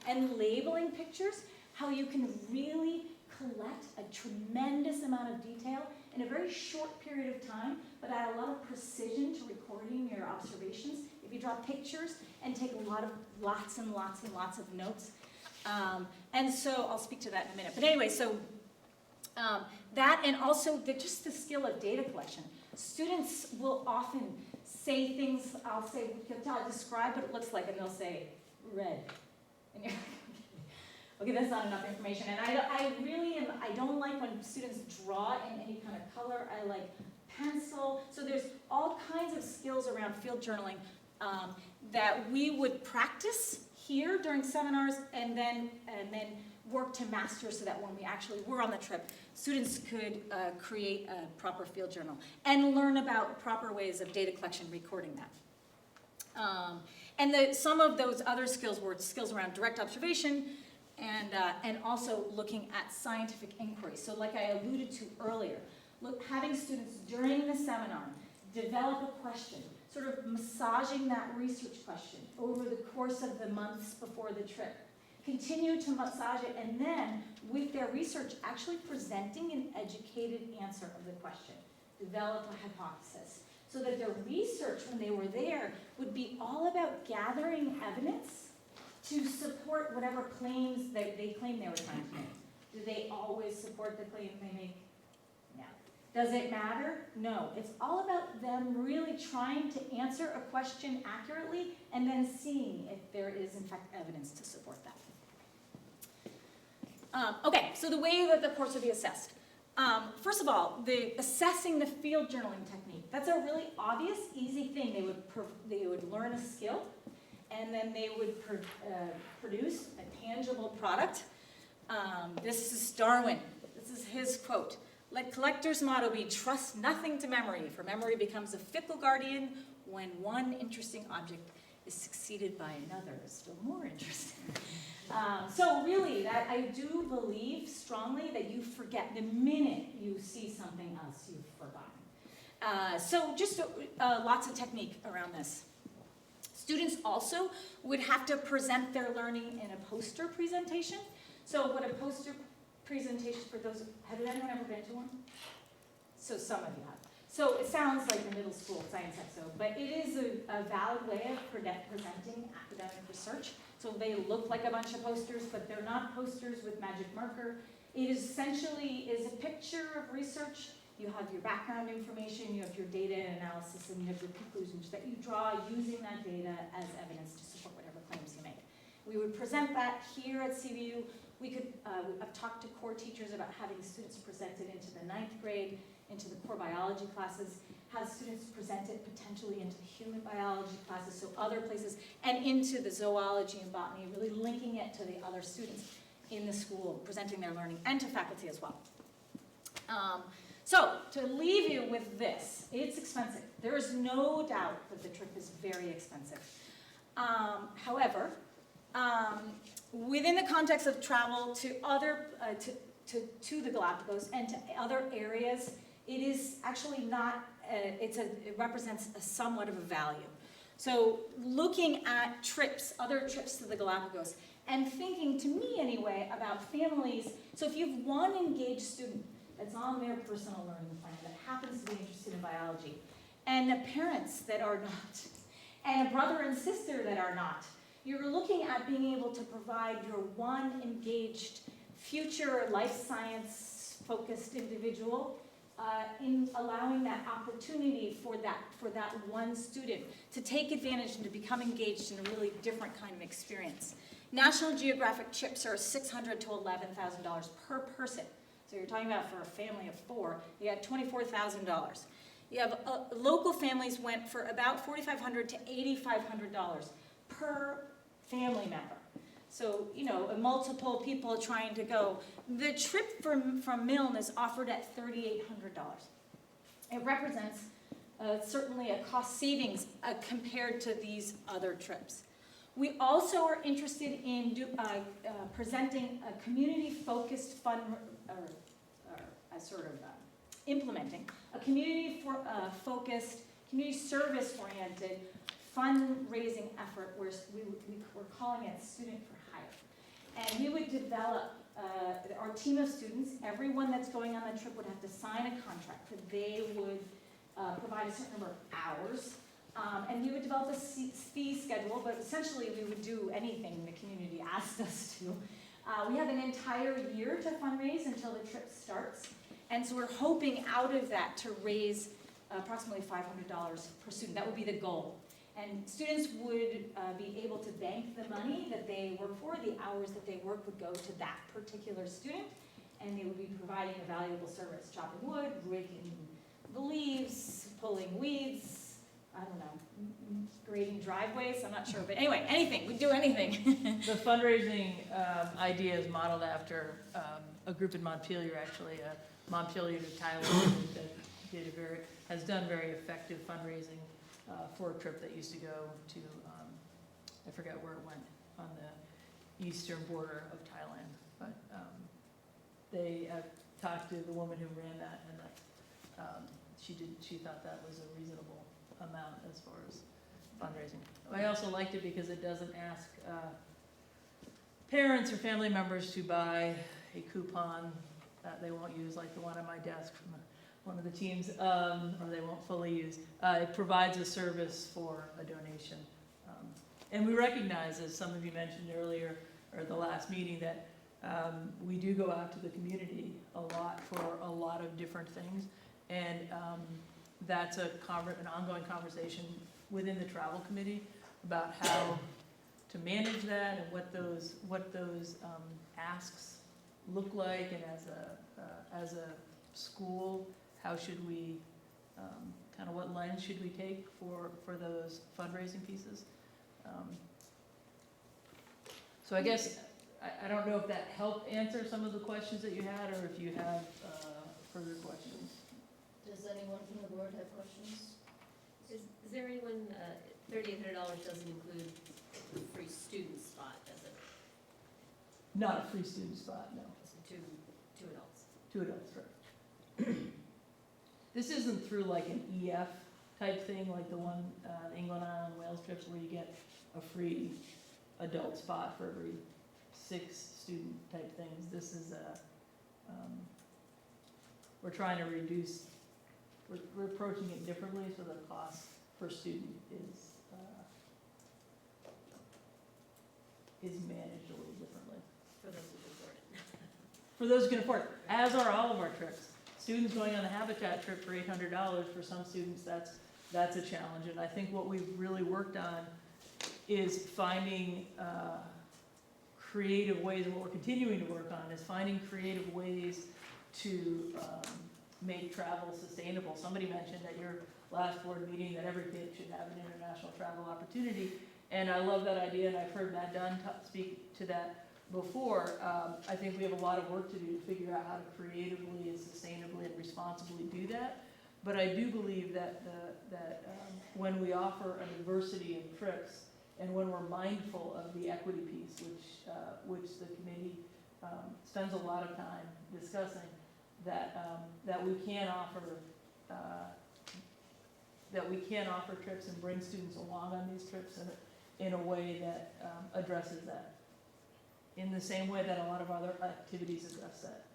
And labeling pictures, how you can really collect a tremendous amount of detail in a very short period of time, but add a lot of precision to recording your observations. If you draw pictures and take lots and lots of notes. And so I'll speak to that in a minute. But anyway, so that, and also just the skill of data collection. Students will often say things, I'll say, describe what it looks like, and they'll say, red. And you're okay, that's not enough information. And I don't like when students draw in any kind of color. I like pencil. So there's all kinds of skills around field journaling that we would practice here during seminars and then work to master so that when we actually were on the trip, students could create a proper field journal and learn about proper ways of data collection, recording that. And some of those other skills were skills around direct observation and also looking at scientific inquiry. So like I alluded to earlier, having students during the seminar develop a question, sort of massaging that research question over the course of the months before the trip. Continue to massage it, and then, with their research, actually presenting an educated answer of the question. Develop a hypothesis. So that their research, when they were there, would be all about gathering evidence to support whatever claims they claim they were trying to make. Do they always support the claim they make? No. Does it matter? No. It's all about them really trying to answer a question accurately and then seeing if there is, in fact, evidence to support that. Okay, so the way that the course would be assessed. First of all, assessing the field journaling technique. That's a really obvious, easy thing. They would learn a skill, and then they would produce a tangible product This is Darwin. This is his quote. Let collector's motto be, trust nothing to memory, for memory becomes a fickle guardian when one interesting object is succeeded by another, still more interesting. So really, that I do believe strongly that you forget the minute you see something else you've forgotten. So just lots of technique around this. Students also would have to present their learning in a poster presentation. So what a poster presentation, for those, have anyone ever been to one? So some of you have. So it sounds like a middle school science expo, but it is a valid way of presenting academic research. So they look like a bunch of posters, but they're not posters with magic marker. It essentially is a picture of research. You have your background information, you have your data analysis, and you have your conclusions that you draw using that data as evidence to support whatever claims you make. We would present that here at CVU. We could, I've talked to core teachers about having students present it into the 9th grade, into the core biology classes, have students present it potentially into the human biology classes, so other places, and into the zoology and botany, really linking it to the other students in the school, presenting their learning, and to faculty as well. So, to leave you with this, it's expensive. There is no doubt that the trip is very expensive. However, within the context of travel to other, to the Galapagos and to other areas, it is actually not, it represents a somewhat of a value. So looking at trips, other trips to the Galapagos, and thinking, to me anyway, about families. So if you have one engaged student that's on their personal learning plan that happens to be interested in biology, and the parents that are not, and a brother and sister that are not, you're looking at being able to provide your one engaged future life science focused individual in allowing that opportunity for that one student to take advantage and to become engaged in a really different kind of experience. National Geographic trips are $600,000 to $11,000 per person. So you're talking about for a family of 4, you got $24,000. You have local families went for about $4,500 to $8,500 per family member. So, you know, multiple people trying to go. The trip from Milne is offered at $3,800. It represents certainly a cost savings compared to these other trips. We also are interested in presenting a community-focused implementing a community-focused, community service-oriented fundraising effort where we're calling it Student for Hire. And we would develop, our team of students, everyone that's going on the trip would have to sign a contract that they would provide a certain number of hours. And we would develop a fee schedule, but essentially we would do anything the community asked us to. We have an entire year to fundraise until the trip starts. And so we're hoping out of that to raise approximately $500 per student. That would be the goal. And students would be able to bank the money that they work for. The hours that they work would go to that particular student. And they would be providing a valuable service, chopping wood, raking the leaves, pulling weeds, I don't know, grading driveways, I'm not sure. But anyway, anything, we'd do anything. The fundraising idea is modeled after a group in Montpelier, actually, Montpelier to Thailand, that has done very effective fundraising for a trip that used to go to, I forget where it went, on the eastern border of Thailand. But they talked to the woman who ran that, and she thought that was a reasonable amount as far as fundraising. I also liked it because it doesn't ask parents or family members to buy a coupon that they won't use, like the one on my desk from one of the teams, or they won't fully use. It provides a service for a donation. And we recognize, as some of you mentioned earlier, or the last meeting, that we do go out to the community a lot for a lot of different things. And that's an ongoing conversation within the travel committee about how to manage that and what those asks look like, and as a school, how should we, kind of what lens should we take for those fundraising pieces? So I guess I don't know if that helped answer some of the questions that you had, or if you have further questions. Does anyone from the board have questions? Is there anyone, $3,800 doesn't include the free student spot, does it? Not a free student spot, no. It's two adults. 2 adults, right. This isn't through like an EF type thing, like the one, England, Ireland, Wales trips, where you get a free adult spot for every 6 student type things. This is we're trying to reduce, we're approaching it differently, so the cost per student is managed a little differently. For those who can afford it. For those who can afford it, as are all of our trips. Students going on a Habitat trip for $800, for some students, that's a challenge. And I think what we've really worked on is finding creative ways, and what we're continuing to work on is finding creative ways to make travel sustainable. Somebody mentioned at your last board meeting that every kid should have an international travel opportunity. And I love that idea, and I've heard Matt Dunn speak to that before. I think we have a lot of work to do to figure out how to creatively and sustainably and responsibly do that. But I do believe that when we offer a diversity of trips, and when we're mindful of the equity piece, which the committee spends a lot of time discussing, that we can offer trips and bring students along on these trips in a way that addresses that. In the same way that a lot of other activities address that.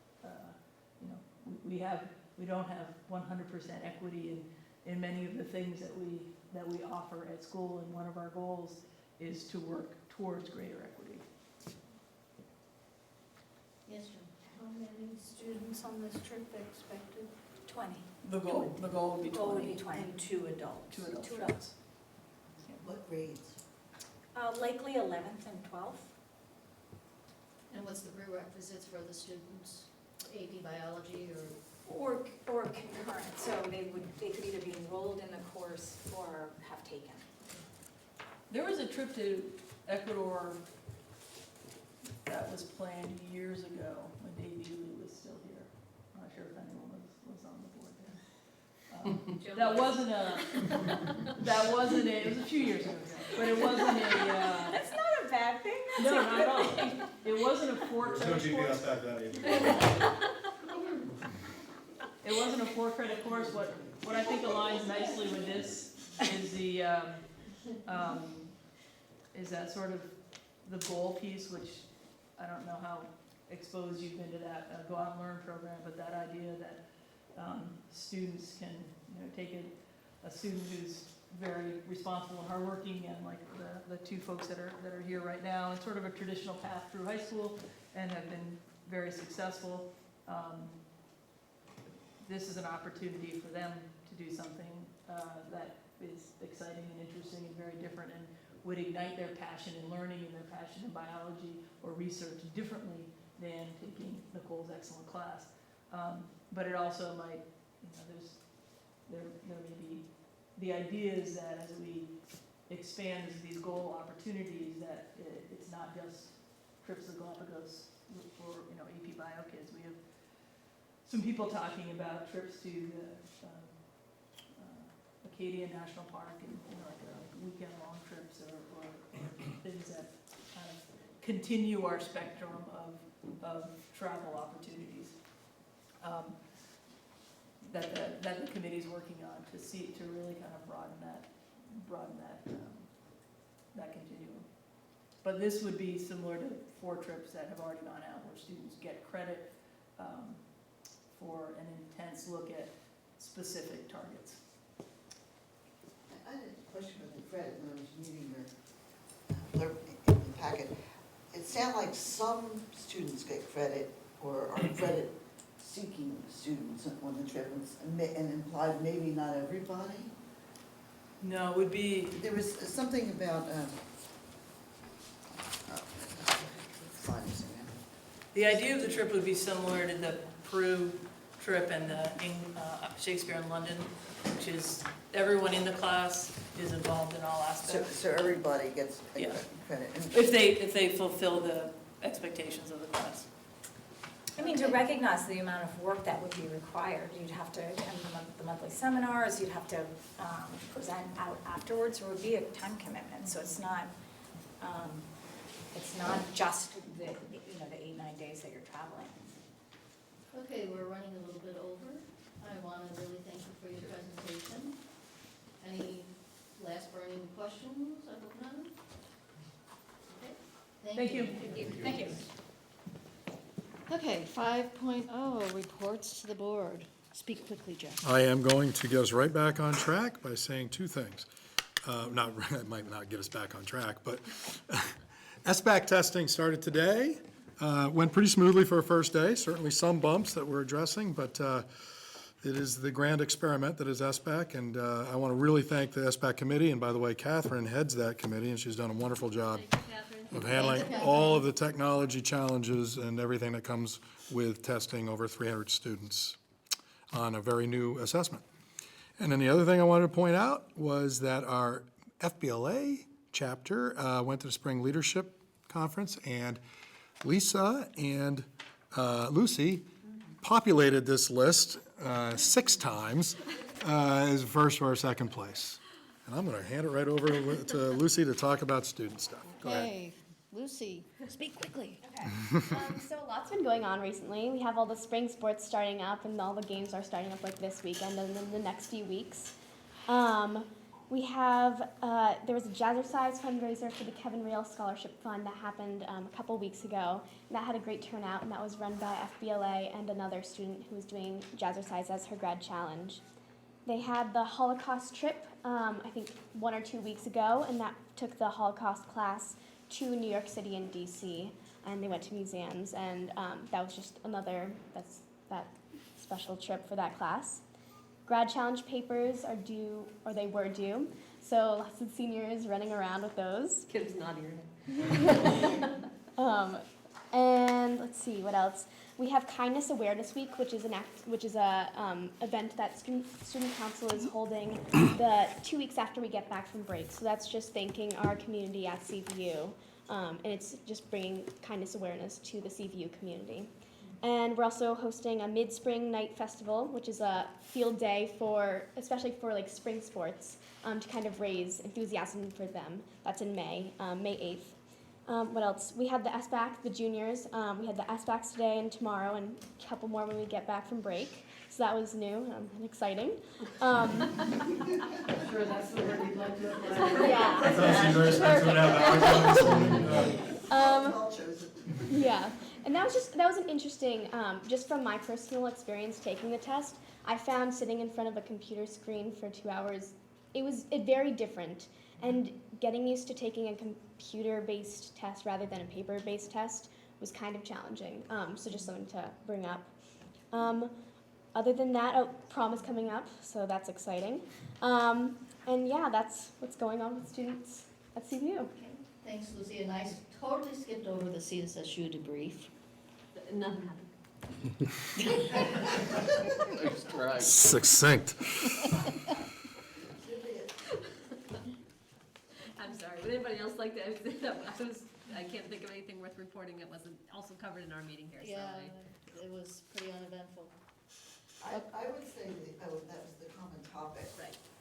We don't have 100% equity in many of the things that we offer at school, and one of our goals is to work towards greater equity. Yes, Jim? How many students on this trip are expected? 20. The goal would be 20. And 2 adults. 2 adults. 2 adults. What grades? Likely 11th and 12th. And what's the prerequisites for the students? AP biology Or concurrent, so they could either be enrolled in the course or have taken. There was a trip to Ecuador that was planned years ago when Dave Ely was still here. I'm not sure if anyone was on the board then. That wasn't a, it was a few years ago, but it wasn't a, That's not a bad thing. no, not at all. It wasn't a There's no four-credit course. GPS back then either. It wasn't a 4-credit course. What I think aligns nicely with this is is that sort of the goal piece, which I don't know how exposed you've been to that Go Out and Learn program, but that idea that students can, take a student who's very responsible and hardworking, and like the 2 folks that are here right now, and sort of a traditional path through high school and have been very successful. This is an opportunity for them to do something that is exciting and interesting and very different, and would ignite their passion in learning and their passion in biology or research differently than taking Nicole's excellent class. But it also might, there may be, the idea is that as we expand these goal opportunities, that it's not just trips to the Galapagos for, AP Bio kids. We have some people talking about trips to the Acadia National Park, and like weekend-long trips or things that kind of continue our spectrum of travel opportunities that the committee's working on to really kind of broaden that continuum. But this would be similar to 4 trips that have already gone out, where students get credit for an intense look at specific targets. I had a question about the credit when I was reading your blurb in the packet. It sounded like some students get credit or are credit-seeking students on the trip, and implied maybe not everybody. No, it would be, There was something about, the idea of the trip would be similar to the Peru trip and the Shakespeare in London, which is everyone in the class is involved in all aspects. so everybody gets Yeah. credit. And If they fulfill expectations of the class. I mean, to recognize the amount of work that would be required, you'd have to attend the monthly seminars, you'd have to present out afterwards, there would be a time commitment, so it's not just the 8-9 days that you're traveling. Okay, we're running a little bit over. I want to really thank you for your presentation. Any last burning questions? I hope none. Okay, Thank you. Thank you. Okay, 5.0, reports to the board. Speak quickly, Jeff. I am going to get us right back on track by saying two things. It might not get us back on track, but SBAC testing started today. Went pretty smoothly for a first day, certainly some bumps that we're addressing, but it is the grand experiment that is SBAC, and I want to really thank the SBAC committee, and by the way, Catherine heads that committee, and she's done a wonderful job of handling all of the technology challenges and everything that comes with testing over 300 students on a very new assessment. And then the other thing I wanted to point out was that our FBLA chapter went to the Spring Leadership Conference, and Lisa and Lucy populated this list 6 times as first or second place. And I'm going to hand it right over to Lucy to talk about student stuff. Go ahead. Okay, Lucy, speak quickly. So a lot's been going on recently. We have all the spring sports starting up, and all the games are starting up like this weekend and then the next few weeks. We have, there was a Jazzercise fundraiser for the Kevin Real Scholarship Fund that happened a couple weeks ago. And that had a great turnout, and that was run by FBLA and another student who was doing Jazzercise as her grad challenge. They had the Holocaust trip, I think 1 or 2 weeks ago, and that took the Holocaust class to New York City and DC, and they went to museums, and that was just another, that special trip for that class. Grad challenge papers are due, or they were due, so lots of seniors running around with those. Kids nodding your head. And let's see, what else? We have Kindness Awareness Week, which is a event that student council is holding the 2 weeks after we get back from break. So that's just thanking our community at CVU, and it's just bringing kindness awareness to the CVU community. And we're also hosting a mid-spring night festival, which is a field day especially for like spring sports, to kind of raise enthusiasm for them. That's in May 8th. What else? We had the SBAC, the juniors. We had the SBACs today and tomorrow, and a couple more when we get back from break. So that was new and exciting. Sure, that's the word you'd like to apply. Yeah. I thought she was going to spend 2.5 hours on this one. Yeah, and that was an interesting, just from my personal experience taking the test, I found sitting in front of a computer screen for 2 hours, it was very different. And getting used to taking a computer-based test rather than a paper-based test was kind of challenging. So just something to bring up. Other than that, prom is coming up, so that's exciting. And yeah, that's what's going on with students at CVU. Okay, thanks, Lucy, and I totally skipped over the CSSU debrief. Nothing happened. Succinct. I'm sorry, would anybody else like to, I can't think of anything worth reporting that wasn't also covered in our meeting here, so. Yeah, it was pretty uneventful. I would say that was the common topic.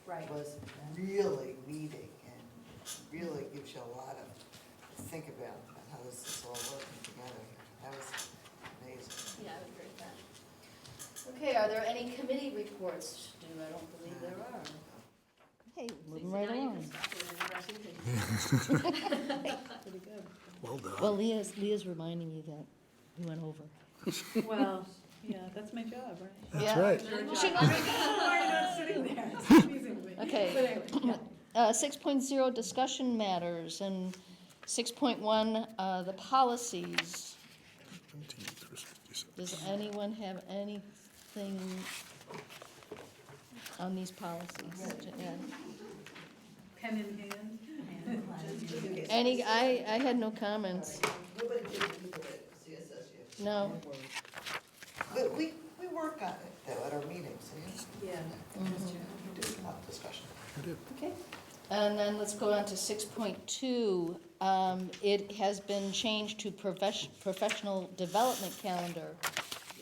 Right. Was really meeting and really gives you a lot to think about how this is all working together. That was amazing. Yeah, I would agree with that. Okay, are there any committee reports to do? I don't believe there are. Okay, moving right Now you along. can stop with the rushing thing. Pretty good. Well done. Well, Leah's reminding me that we went over. Well, yeah, that's my job, right? That's Yeah. right. She- Why are you not sitting there? It's confusing me. Okay. But anyway, yeah. 6.0 discussion matters, and 6.1 the policies. Does anyone have anything on these policies to add? Pen in hand. I had no comments. Nobody did look at it, CSSU. No. But we work on it though at our meetings, so Yeah. we do a lot of discussion. Okay. And then let's go on to 6.2. It has been changed to professional development calendar.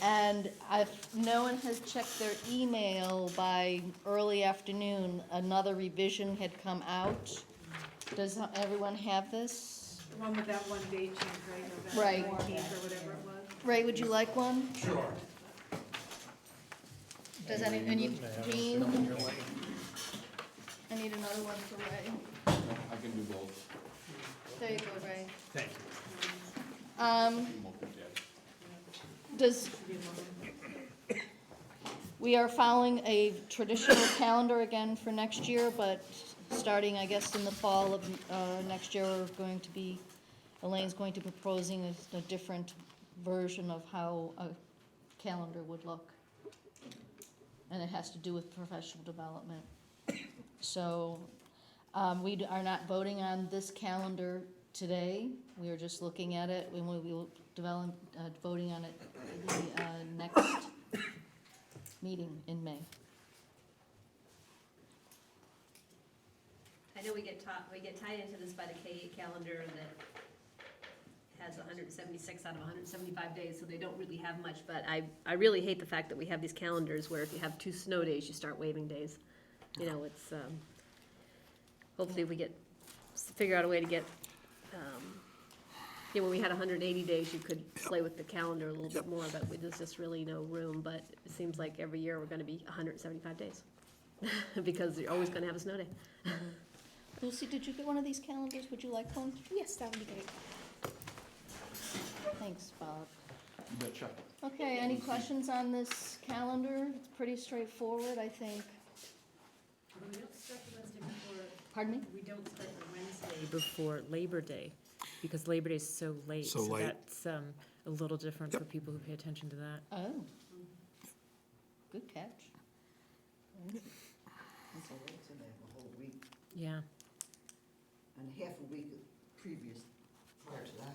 And if no one has checked their email by early afternoon, another revision had come out. Does everyone have this? The one with that one date change, right, Right. November 19th or whatever it was. Ray, would you like one? Sure. Does any, Jean? I need another one for Ray. I can do both. There you go, Ray. Thank you. Does, we are following a traditional calendar again for next year, but starting, I guess, in the fall of next year, we're going to be, Elaine's going to be proposing a different version of how a calendar would look. And it has to do with professional development. So we are not voting on this calendar today. We are just looking at it, and we will develop, voting on it the next meeting in May. I know we get tied into this by the K-8 calendar that has 176 out of 175 days, so they don't really have much, but I really hate the fact that we have these calendars where if you have 2 snow days, you start waiving days. You know, it's, hopefully we figure out a way to get, you know, when we had 180 days, you could play with the calendar a little bit more, but there's just really no room, but it seems like every year we're gonna be 175 days, because you're always gonna have a snow day. Lucy, did you get one of these calendars? Would you like one? Yes, that would be great. Thanks, Bob. You betcha. Okay, any questions on this calendar? It's pretty straightforward, I think. We don't start the Wednesday before, Pardon me? we don't start the Wednesday before Labor Day, because Labor Day is so late. So late. That's a little different for people who pay attention to that. Oh. Good catch. It's a late, so they have a whole week Yeah. and half a week previous prior to that.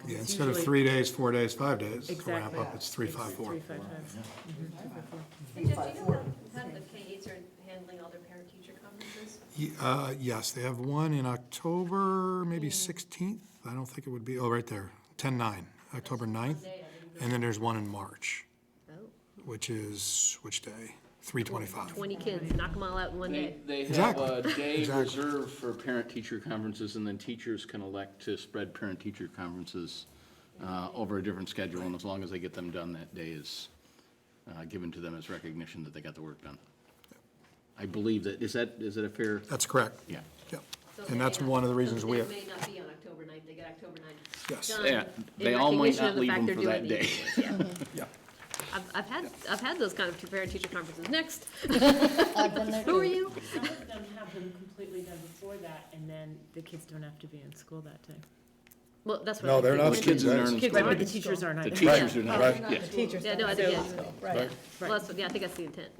Yeah, It's instead of usually- 3 days, 4 days, 5 days, to wrap Exactly. up, it's 3, 5, 4. 3, 5, 5. Hey, Jeff, do you know how the K-8s are handling all their parent-teacher conferences? Yes, they have one in October, maybe 16th, I don't think it would be, oh, right there, 10/9, October 9th, and then there's one in March, Oh, which is, which day? 3/25. 20 kids, knock them all out in one day. They have Exactly. a day Exactly. reserved for parent-teacher conferences, and then teachers can elect to spread parent-teacher conferences over a different schedule, and as long as they get them done, that day is given to them as recognition that they got the work done. I believe that, is it a fair? That's correct, Yeah. yep. So And they that's may one of the not- reasons so we They have, may not be on October 9th, they get October 9th. yes. done Yeah, in they all might recognition not of the leave fact them they're for doing that the day. awards, yeah. Yeah. I've had those kind of parent-teacher conferences. Next. I've been there Who are too. you? Some of them have them completely done before that, and then the kids don't have to be in school that day. Well, that's what. No, I they're think. not The kids school aren't days. in Kids, school. but the teachers are not. The in teachers school. are not, Right. yeah. Teachers. Yeah, no, I think, yeah. Right. Right. Well, yeah, I think that's the intent.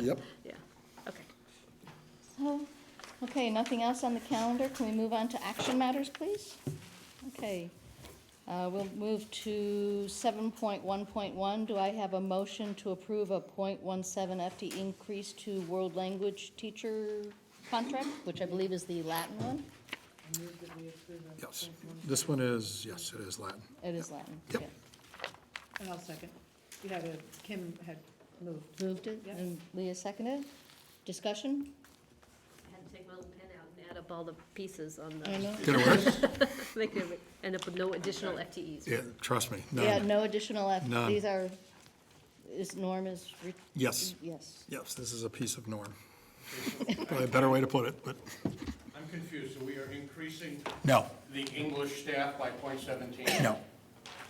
Yep. Yeah, okay. So, okay, nothing else on the calendar. Can we move on to action matters, please? Okay. We'll move to 7.1.1. Do I have a motion to approve a 0.17 FTE increase to world language teacher contract, which I believe is the Latin one? I move that we approve of Yes, 0.1. this one is, yes, it is Latin. It is Latin. Yep. okay. And I'll second. You had Kim had moved. Moved it, Yep. and Leah seconded. Discussion? I had to take my little pen out and add up all the pieces on I the, know. Did it work? make it end up with no additional FTEs. Yeah, trust me, Yeah, none. no additional F. None. These are, Norm is, Yes, yes. yes, this is a piece of norm. Probably a better way to put it, but I'm confused, so we are increasing no, the English staff by .17? no.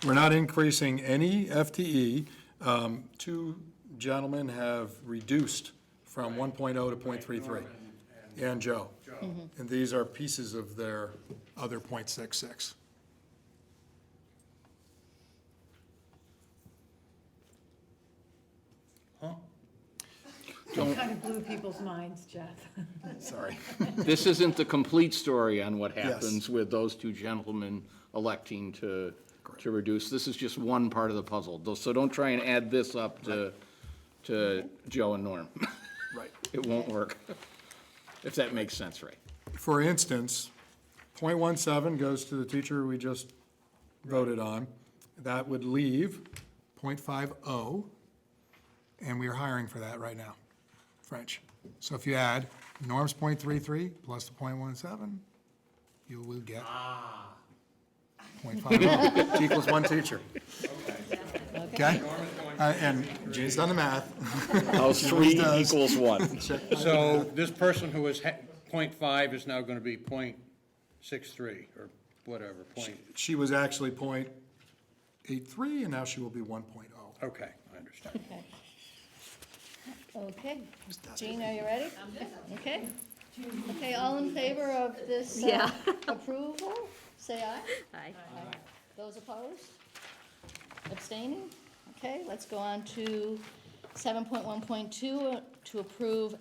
We're not increasing any FTE. 2 gentlemen have reduced from 1.0 to .33, and Joe. And these are pieces of their other .66. Kind of blew people's minds, Jeff. Sorry. This isn't the complete story on what Yes. happens with those 2 gentlemen electing to reduce. This is just one part of the puzzle. So don't try and add this up to Joe and Norm. Right. It won't work. if that makes sense, right? For instance, .17 goes to the teacher we just voted on. That would leave .50, and we are hiring for that right now, French. So if you add Norm's .33 plus the .17, you will get .50, which equals one teacher. Okay? And Gene's done the math. How's She always 3 does. equals 1? So this person who was .5 is now gonna be .63 or whatever, point, She was actually .83, and now she will be 1.0. okay, I understand. Okay. Jean, are you ready? I'm good. Okay. Okay, all in favor of this Yeah. approval, say aye. Aye. Those opposed? Abstaining? Okay, let's go on to 7.1.2, to approve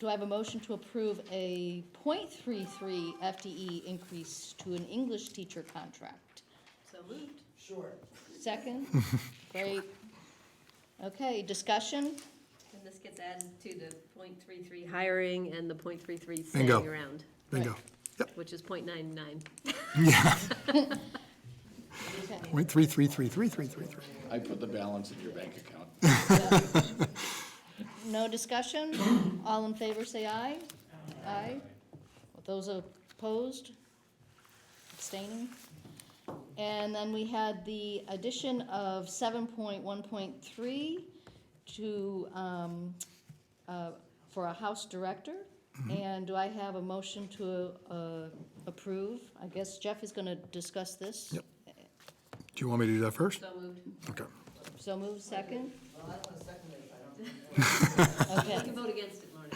do I have a motion to approve a .33 FTE increase to an English teacher contract? So moved. Sure. Second? Great. Okay, discussion? And this gets added to the .33 hiring and the .33 Bingo. staying around. Bingo. Right. Which is .99. Yeah. Okay. .33333333. I put the balance in your bank account. No discussion? All in favor, say aye. Aye. Those opposed? Abstaining? And then we had the addition of 7.1.3 to, for a house director. And do I have a motion to approve? I guess Jeff is gonna discuss this. Yep. Do you want me to do that first? So moved. Okay. So move second? Well, I don't want to second it if I don't. Okay. You can vote against it, Lorna.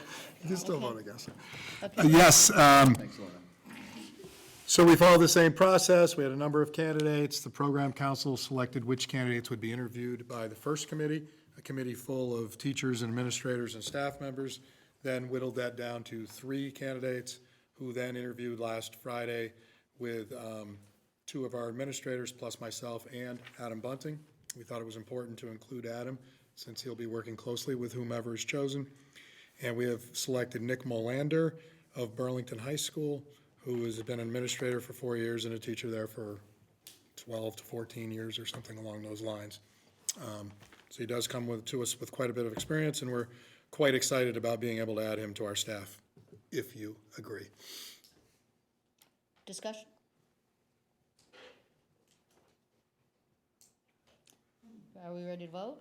You can still vote against it. Okay. Yes, Thanks, Lorna. so we followed the same process. We had a number of candidates. The program council selected which candidates would be interviewed by the first committee, a committee full of teachers and administrators and staff members, then whittled that down to 3 candidates, who then interviewed last Friday with 2 of our administrators, plus myself and Adam Bunting. We thought it was important to include Adam, since he'll be working closely with whomever is chosen. And we have selected Nick Molander of Burlington High School, who has been an administrator for 4 years and a teacher there for 12 to 14 years or something along those lines. So he does come to us with quite a bit of experience, and we're quite excited about being able to add him to our staff, if you agree. Discussion? Are we ready to vote?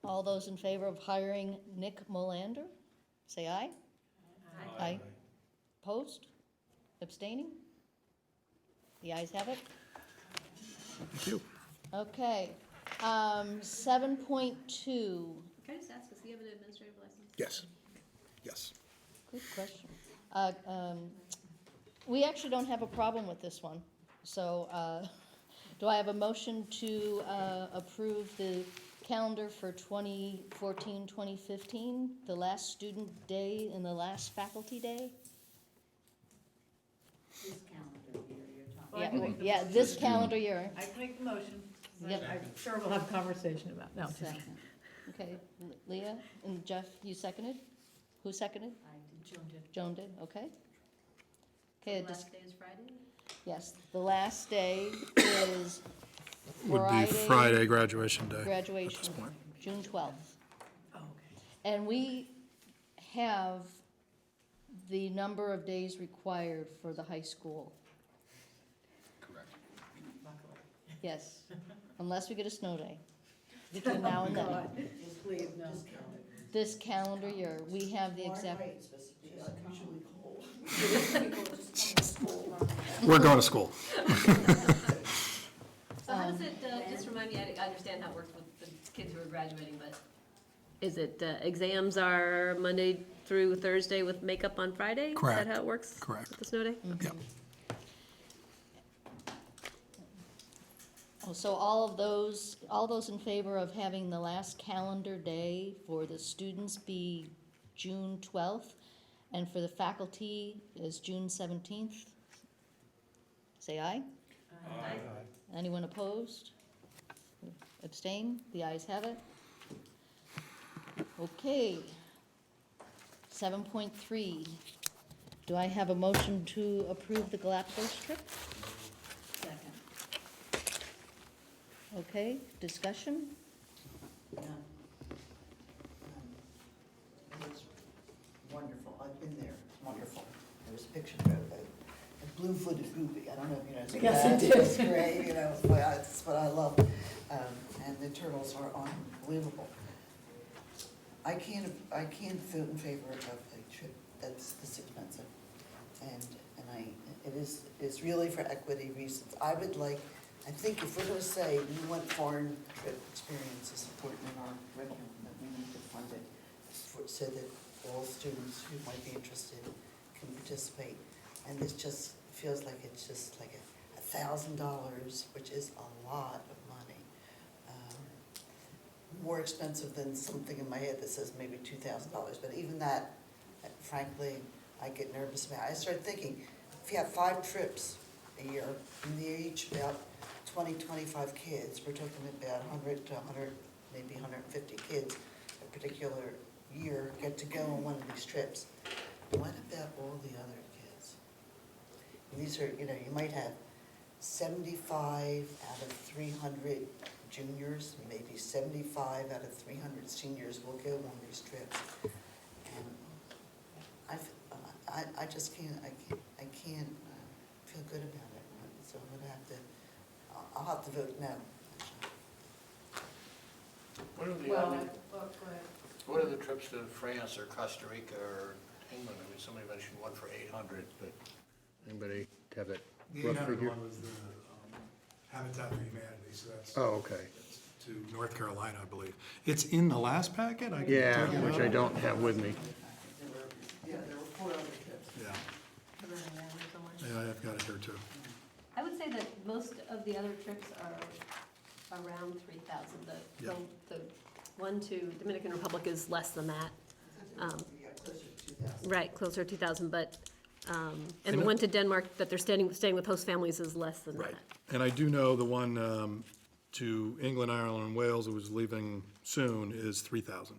All those in favor of hiring Nick Molander, say aye. Aye. Opposed? Abstaining? The ayes have it. Thank you. Okay, 7.2. Can I just ask, does he have an administrative license? Yes, yes. Good question. We actually don't have a problem with this one, so do I have a motion to approve the calendar for 2014, 2015, the last student day and the last faculty day? This calendar year you're talking. Well, I can make the Yeah, this calendar year. I can make the motion. Yep. I'm sure we'll have a conversation about, no, just Second. Okay, Leah and Jeff, you seconded? Who seconded? Joan did. Joan did, okay. Okay, The last day is Friday? yes, the last day is Would be Friday, graduation day. graduation, point. June 12th. Oh, okay. And we have the number of days required for the high school. Correct. Yes, unless we get a snow day between now and then. Please, no. This calendar year, we have the exact, It's unusually cold. We're going to school. So how does it, just remind me, I understand how it works with the kids who are graduating, but is it, exams are Monday through Thursday with makeup on Friday? Correct. Is that how it works? Correct. With the snow day? Yep. oh, so all those in favor of having the last calendar day for the students be June 12th, and for the faculty is June 17th? Say aye. Aye. Anyone opposed? Abstain? The ayes have it. Okay. 7.3, do I have a motion to approve the Galapagos trip? Second. Okay, discussion? It was wonderful, I've been there, it's wonderful. There was a picture of a blue-footed goopy, I don't know if you know. Yes, it did. It's great, you know, it's what I love. And the turtles are unbelievable. I can't vote in favor of a trip that's this expensive. And it's really for equity reasons. I think if we're gonna say we want foreign trip experience is important in our curriculum, that we need to fund it so that all students who might be interested can participate. And this just feels like it's just like $1,000, which is a lot of money. More expensive than something in my head that says maybe $2,000, but even that, frankly, I get nervous about. I start thinking, if you have 5 trips a year, and they're each about 20, 25 kids, we're talking about 100 to 100, maybe 150 kids a particular year get to go on one of these trips. What about all the other kids? And these are, you might have 75 out of 300 juniors, maybe 75 out of 300 seniors will go on these trips. And I just can't feel good about it. So I'm gonna have to, I'll have to vote no. What are the Well, other, go ahead. what are the trips to France or Costa Rica or England? I mean, somebody mentioned one for 800, but anybody have that The rough 800 figure? one was the Habitat for Humanity, so that's. Oh, okay. that's to North Carolina, I believe. It's in the last packet? I can Yeah, take it which out. I don't have with me. There were 4 other trips. Yeah, yeah, I've got it here too. I would say that most of the other trips are around 3,000. Yeah. The one to Dominican Republic is less than that. Yeah, closer to 2,000. Right, closer to 2,000, but, and And the it- one to Denmark that they're staying with host families is less than that. Right. And I do know the one to England, Ireland, and Wales, who was leaving soon, is 3,000.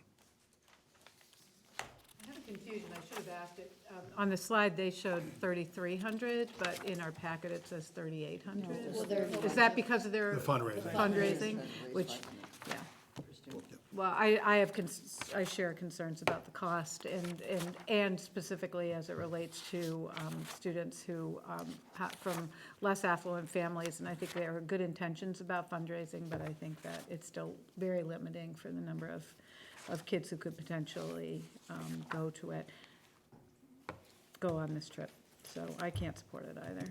I have a confusion, I should have asked it. On the slide, they showed 3,300, but in our packet, it says 3,800. Well, they're- Is that because of their The fundraising. fundraising? Which, yeah. Well, I share concerns about the cost and specifically as it relates to students who, from less affluent families. And I think there are good intentions about fundraising, but I think that it's still very limiting for the number of kids who could potentially go on this trip. So I can't support it either.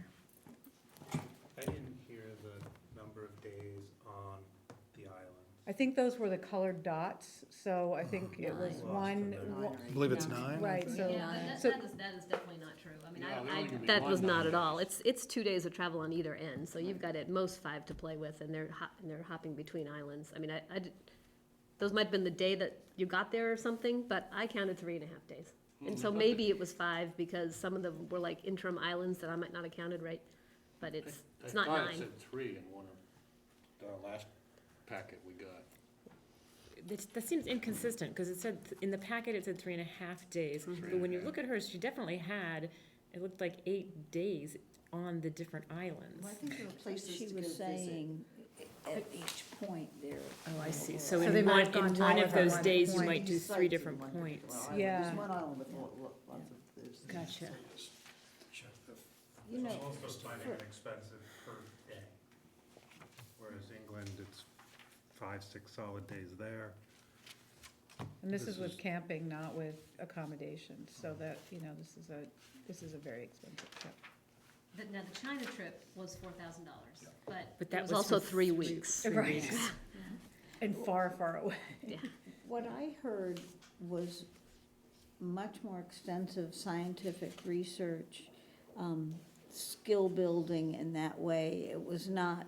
I didn't hear the number of days on the island. I think those were the colored dots, so I think it was one. I believe it's 9. Right, so. Yeah, so- that is definitely not true. I mean, Yeah, there only can be that one was not at 9 all. It's 2 days of travel on either end, so you've got at most 5 to play with, and they're hopping between islands. I mean, those might have been the day that you got there or something, but I counted 3.5 days. And so maybe it was 5 because some of them were like interim islands that I might not have counted, right? But it's not 9. I thought it said 3 in one of our last packet we got. That seems inconsistent, because it said, in the packet, it said 3.5 days. But when you look at hers, she definitely had, it looked like 8 days on the different islands. Well, I think there were places She to go was visit. saying at each point there. Oh, I see. So So they in might one, have gone in to one all of of them those at days, you one might These do sites 3 in different one points. particular island. Yeah. There's one island with lots of, Gotcha. You know, Also finding it expensive per day. Whereas England, it's 5-6 solid days there. And this is This with is- camping, not with accommodations, so that, this is a very expensive trip. Now, the China trip was $4,000, but But it that was was also for 3 weeks. Right. And far, far away. Yeah. What I heard was much more extensive scientific research, skill building in that way. It was not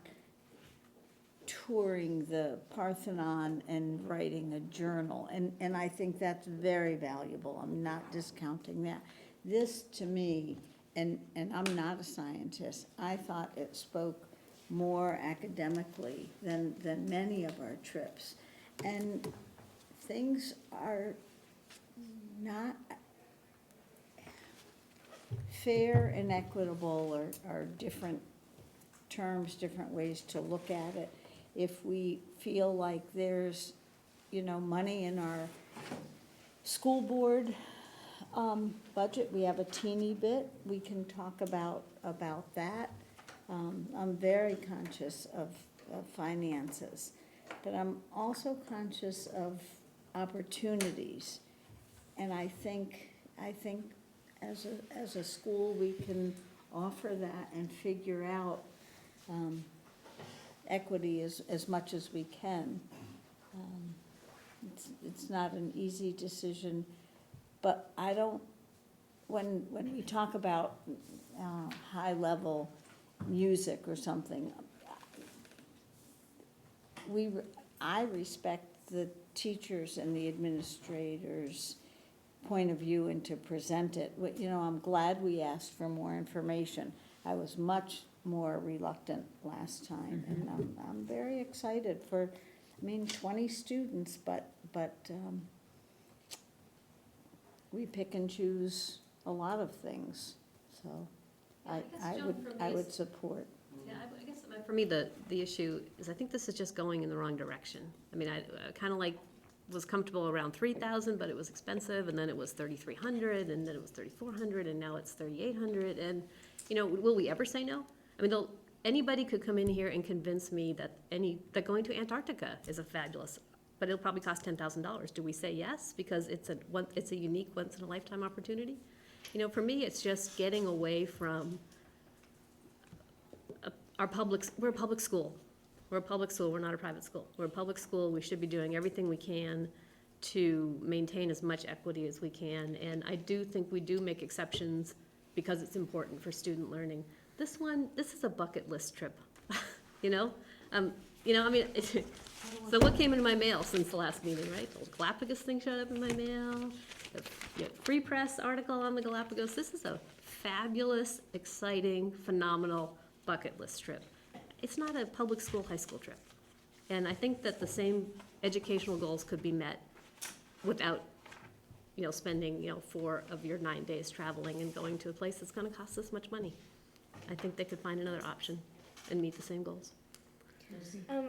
touring the Parthenon and writing a journal. And I think that's very valuable. I'm not discounting that. This, to me, and I'm not a scientist, I thought it spoke more academically than many of our trips. And things are not fair and equitable are different terms, different ways to look at it. If we feel like there's, money in our school board budget, we have a teeny bit, we can talk about that. I'm very conscious of finances, but I'm also conscious of opportunities. And I think as a school, we can offer that and figure out equity as much as we can. It's not an easy decision, but I don't, when we talk about high-level music or something, I respect the teachers and the administrators' point of view and to present it. I'm glad we asked for more information. I was much more reluctant last time, and I'm very excited for, 20 students, but we pick and choose a lot of things, so Yeah, I guess, Joan, for I me, would support. Yeah, I guess for me, the issue is I think this is just going in the wrong direction. I mean, I kind of was comfortable around 3,000, but it was expensive, and then it was 3,300, and then it was 3,400, and now it's 3,800, and, will we ever say no? I mean, anybody could come in here and convince me that going to Antarctica is a fabulous, but it'll probably cost $10,000. Do we say yes because it's a unique, once-in-a-lifetime opportunity? For me, it's just getting away from we're a public school. We're a public school, we're not a private school. We're a public school, we should be doing everything we can to maintain as much equity as we can. And I do think we do make exceptions because it's important for student learning. This is a bucket list trip, so what came in my mail since the last meeting, right? The Galapagos thing showed up in my mail, the Free Press article on the Galapagos. This is a fabulous, exciting, phenomenal bucket list trip. It's not a public school, high school trip. And I think that the same educational goals could be met without, spending, 4 of your 9 days traveling and going to a place that's gonna cost this much money. I think they could find another option and meet the same goals.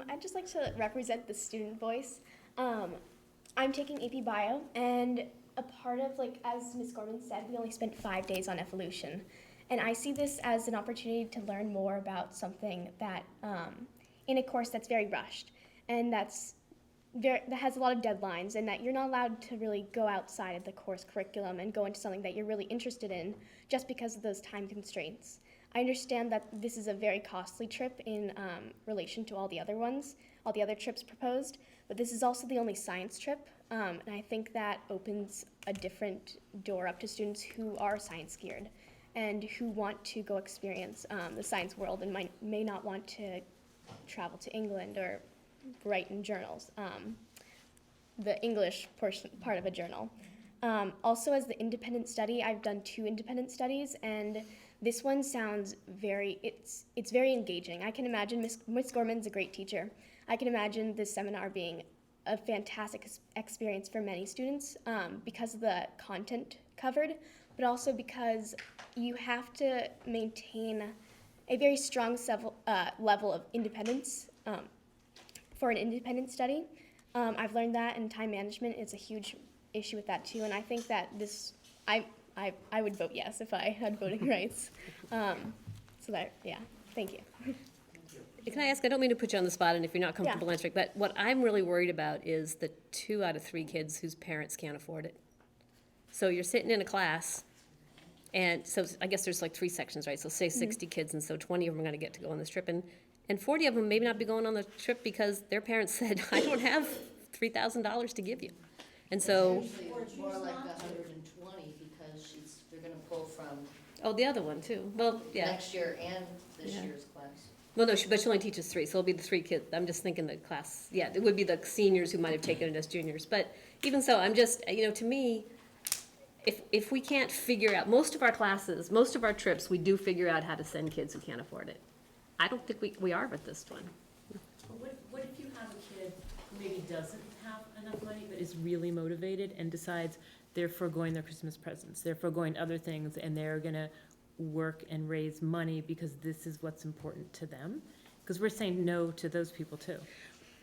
I'd just like to represent the student voice. I'm taking AP Bio, and a part of, as Ms. Gorman said, we only spent 5 days on evolution. And I see this as an opportunity to learn more about something that, in a course that's very rushed, and that has a lot of deadlines, and that you're not allowed to really go outside of the course curriculum and go into something that you're really interested in just because of those time constraints. I understand that this is a very costly trip in relation to all the other trips proposed, but this is also the only science trip, and I think that opens a different door up to students who are science geared and who want to go experience the science world and may not want to travel to England or write in journals, the English part of a journal. Also, as the independent study, I've done 2 independent studies, and this one sounds it's very engaging. I can imagine Miss Gorman's a great teacher. I can imagine this seminar being a fantastic experience for many students because of the content covered, but also because you have to maintain a very strong level of independence for an independent study. I've learned that, and time management is a huge issue with that too, and I think that I would vote yes if I had voting rights. Thank you. Can I ask, I don't mean to put you on the spot, and if you're not comfortable answering, but what I'm really worried about is the 2 out of 3 kids whose parents can't afford it. So you're sitting in a class, and so I guess there's 3 sections, right? So say 60 kids, and so 20 of them are gonna get to go on this trip, and 40 of them maybe not be going on the trip because their parents said, I don't have $3,000 to give you. And so. Usually it's more like 120 because they're gonna pull from. Oh, the other one too. Well, yeah. Next year and this year's class. Well, no, but she only teaches 3, so it'll be the 3 kids. I'm just thinking the class, it would be the seniors who might have taken it as juniors. But even so, I'm just, to me, if we can't figure out, most of our classes, most of our trips, we do figure out how to send kids who can't afford it. I don't think we are with this one. What if you have a kid who maybe doesn't have enough money but is really motivated and decides they're foregoing their Christmas presents, they're foregoing other things, and they're gonna work and raise money because this is what's important to them. Because we're saying no to those people too,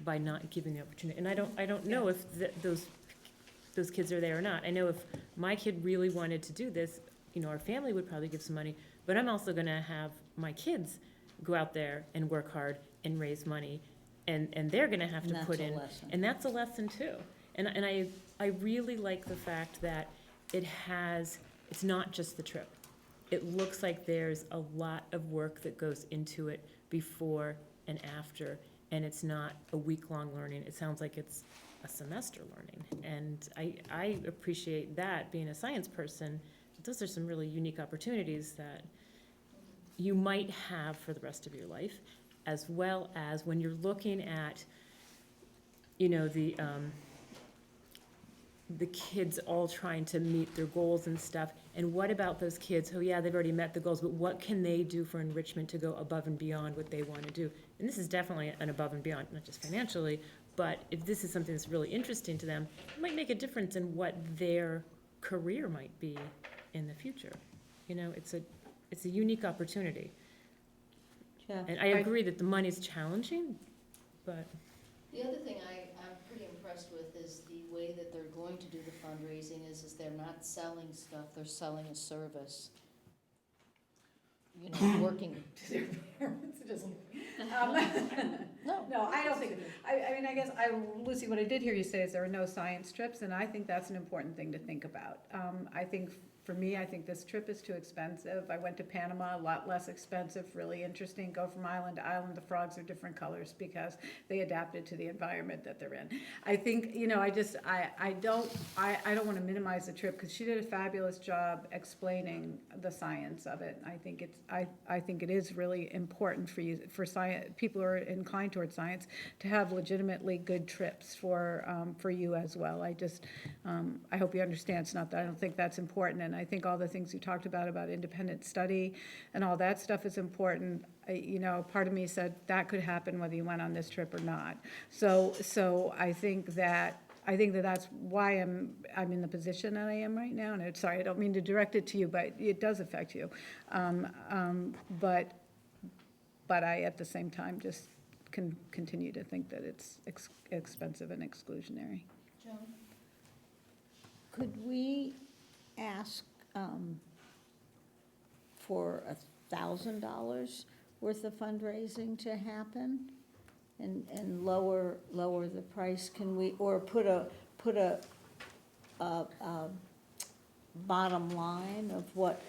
by not giving the opportunity. And I don't know if those kids are there or not. I know if my kid really wanted to do this, our family would probably give some money, but I'm also gonna have my kids go out there and work hard and raise money, and they're gonna have to put in. And that's a lesson too. And I really like the fact that it's not just the trip. It looks like there's a lot of work that goes into it before and after, and it's not a week-long learning. It sounds like it's a semester learning. And I appreciate that, being a science person. Those are some really unique opportunities that you might have for the rest of your life, as well as when you're looking at, the kids all trying to meet their goals and stuff. And what about those kids who, yeah, they've already met the goals, but what can they do for enrichment to go above and beyond what they want to do? And this is definitely an above and beyond, not just financially, but if this is something that's really interesting to them, it might make a difference in what their career might be in the future. It's a unique opportunity. And I agree that the money's challenging, but. The other thing I'm pretty impressed with is the way that they're going to do the fundraising is they're not selling stuff, they're selling a service. Working To their parents, just, no, I don't think, I mean, I guess, Lucy, what I did hear you say is there are no science trips, and I think that's an important thing to think about. I think, for me, I think this trip is too expensive. I went to Panama, a lot less expensive, really interesting. Go from island to island, the frogs are different colors because they adapted to the environment that they're in. I think, I don't want to minimize the trip because she did a fabulous job explaining the science of it. I think it is really important for science, people who are inclined towards science, to have legitimately good trips for you as well. I hope you understand. It's not that I don't think that's important, and I think all the things you talked about independent study and all that stuff is important. Part of me said that could happen whether you went on this trip or not. So I think that's why I'm in the position that I am right now. And sorry, I don't mean to direct it to you, but it does affect you. But I, at the same time, just can continue to think that it's expensive and exclusionary. Joan? Could we ask for $1,000 worth of fundraising to happen and lower the price? Can we, or put a bottom line of what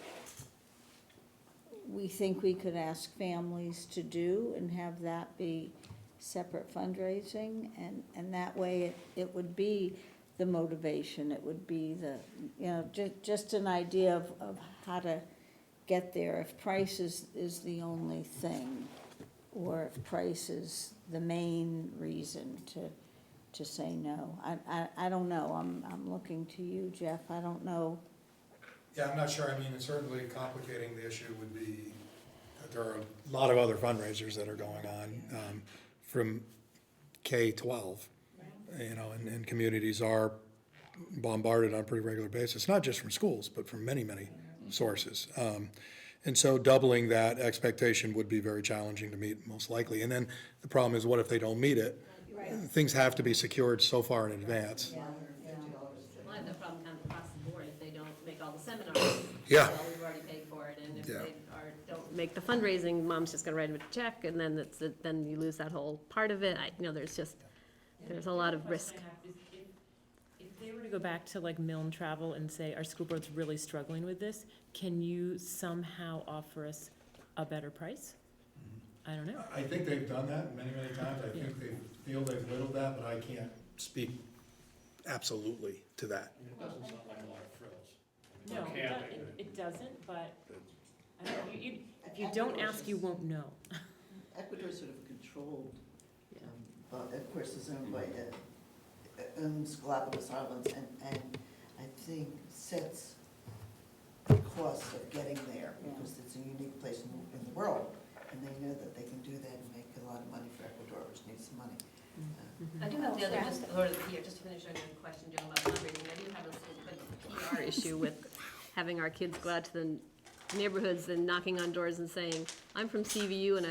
we think we could ask families to do and have that be separate fundraising? And that way it would be the motivation, it would be just an idea of how to get there. If price is the only thing, or if price is the main reason to say no. I don't know, I'm looking to you, Jeff, I don't know. Yeah, I'm not sure. I mean, it's certainly complicating the issue would be that there are a lot of other fundraisers that are going on from K-12, and communities are bombarded on a pretty regular basis, not just from schools, but from many, many sources. And so doubling that expectation would be very challenging to meet, most likely. And then the problem is, what if they don't meet it? Right. Things have to be secured so far in advance. Well, I have the problem kind of across the board, if they don't make all the seminars. Yeah. Well, we've already paid for it, and if Yeah. they don't make the fundraising, mom's just gonna write them a check, and then then you lose that whole part of it. There's a lot of risk. If they were to go back to like Milne Travel and say, our school board's really struggling with this, can you somehow offer us a better price? I don't know. I think they've done that many, many times. I think they feel they've whittled that, but I can't speak absolutely to that. It doesn't sound like a lot of frills. No, it doesn't, but I don't know, if you don't ask, you won't know. Ecuador's sort of controlled, but of course it's owned by, owns Galapagos Islands, and I think sets the cost of getting there, because it's a unique place in the world, and they know that they can do that and make a lot of money for Ecuador, which needs some money. I do have the other, just to finish on your question, Joe, about fundraising, I do have a PR issue with having our kids go out to neighborhoods and knocking on doors and saying, I'm from CVU and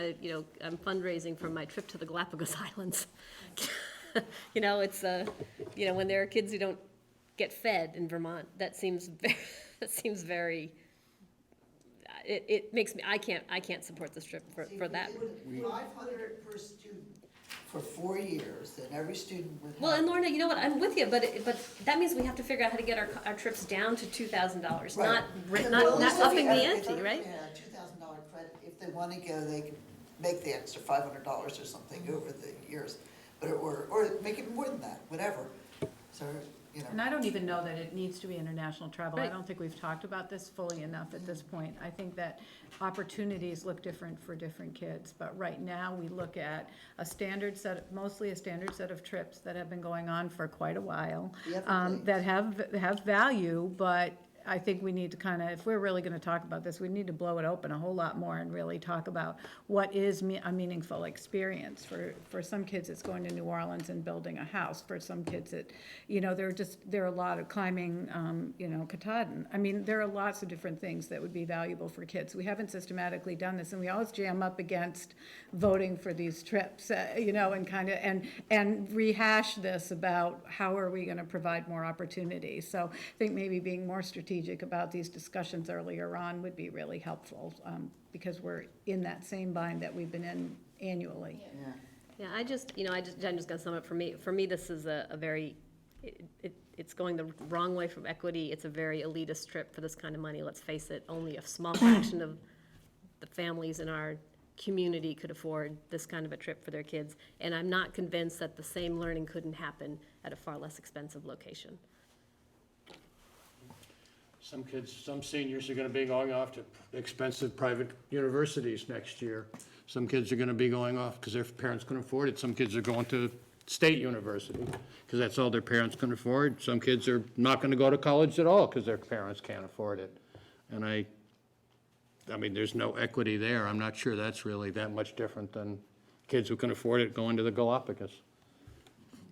I'm fundraising for my trip to the Galapagos Islands. It's, when there are kids who don't get fed in Vermont, that seems very, it makes me, I can't support this trip for that. See, if we did 500 per student for 4 years, then every student would have. Well, and Lorna, you know what, I'm with you, but that means we have to figure out how to get our trips down to $2,000, Right. not upping the ante, right? Yeah, $2,000 credit, if they want to go, they can make the extra $500 or something over the years, or make it more than that, whatever, so, And I don't even know that it needs to be international travel. I Right. don't think we've talked about this fully enough at this point. I think that opportunities look different for different kids, but right now, we look at mostly a standard set of trips that have been going on for quite a while, that have value, but I think we need to if we're really gonna talk about this, we need to blow it open a whole lot more and really talk about what is a meaningful experience. For some kids, it's going to New Orleans and building a house. For some kids, there are a lot of climbing, Katahdin. I mean, there are lots of different things that would be valuable for kids. We haven't systematically done this, and we always jam up against voting for these trips, and rehash this about how are we gonna provide more opportunities. So I think maybe being more strategic about these discussions earlier on would be really helpful, because we're in that same bind that we've been in annually. Yeah, I'm just gonna sum up for me. For me, this is a very, it's going the wrong way from equity. It's a very elitist trip for this kind of money. Let's face it, only a small fraction of the families in our community could afford this kind of a trip for their kids. And I'm not convinced that the same learning couldn't happen at a far less expensive location. Some seniors are gonna be going off to expensive private universities next year. Some kids are gonna be going off because their parents can afford it. Some kids are going to state university because that's all their parents can afford. Some kids are not gonna go to college at all because their parents can't afford it. And I mean, there's no equity there. I'm not sure that's really that much different than kids who can afford it going to the Galapagos.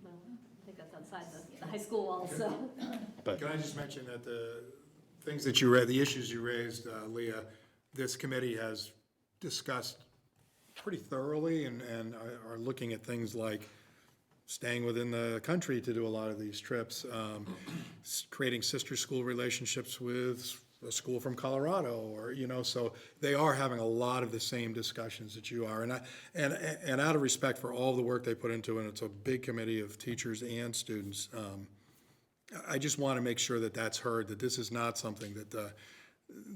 Well, I think that's outside the high school walls, so. But Can I just mention that the things that you read, the issues you raised, Leah, this committee has discussed pretty thoroughly and are looking at things like staying within the country to do a lot of these trips, creating sister school relationships with a school from Colorado, or, so they are having a lot of the same discussions that you are. And out of respect for all the work they put into it, and it's a big committee of teachers and students, I just want to make sure that that's heard, that this is not something that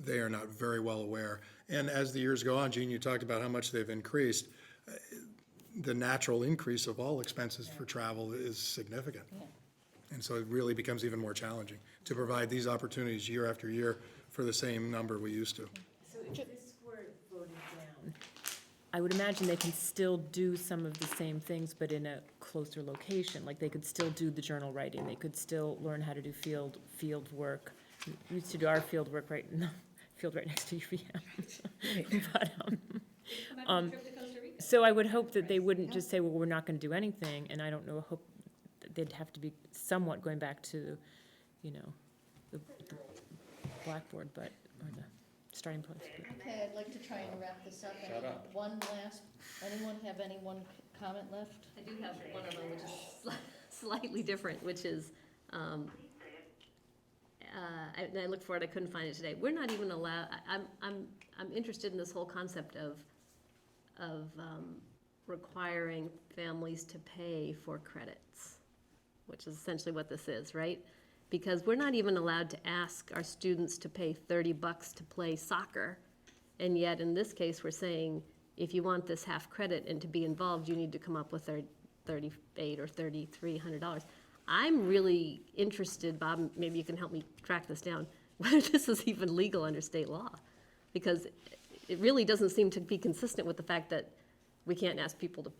they are not very well aware. And as the years go on, Jean, you talked about how much they've increased. The natural increase of all expenses for travel is significant. And so it really becomes even more challenging to provide these opportunities year after year for the same number we used to. So if this were voted down, I would imagine they can still do some of the same things, but in a closer location. Like, they could still do the journal writing, they could still learn how to do field work. We used to do our field work right next to UVM. But, so I would hope that they wouldn't just say, well, we're not gonna do anything, and I don't know, hope that they'd have to be somewhat going back to, the blackboard, or the starting place. Okay, I'd like to try and wrap this up. Anyone have any comment left? I do have one of them, which is slightly different, which is, and I looked for it, I couldn't find it today. We're not even allowed, I'm interested in this whole concept of requiring families to pay for credits, which is essentially what this is, right? Because we're not even allowed to ask our students to pay $30 to play soccer, and yet in this case, we're saying, if you want this half credit and to be involved, you need to come up with $3,800 or $3,300. I'm really interested, Bob, maybe you can help me track this down, whether this is even legal under state law. Because it really doesn't seem to be consistent with the fact that we can't ask people to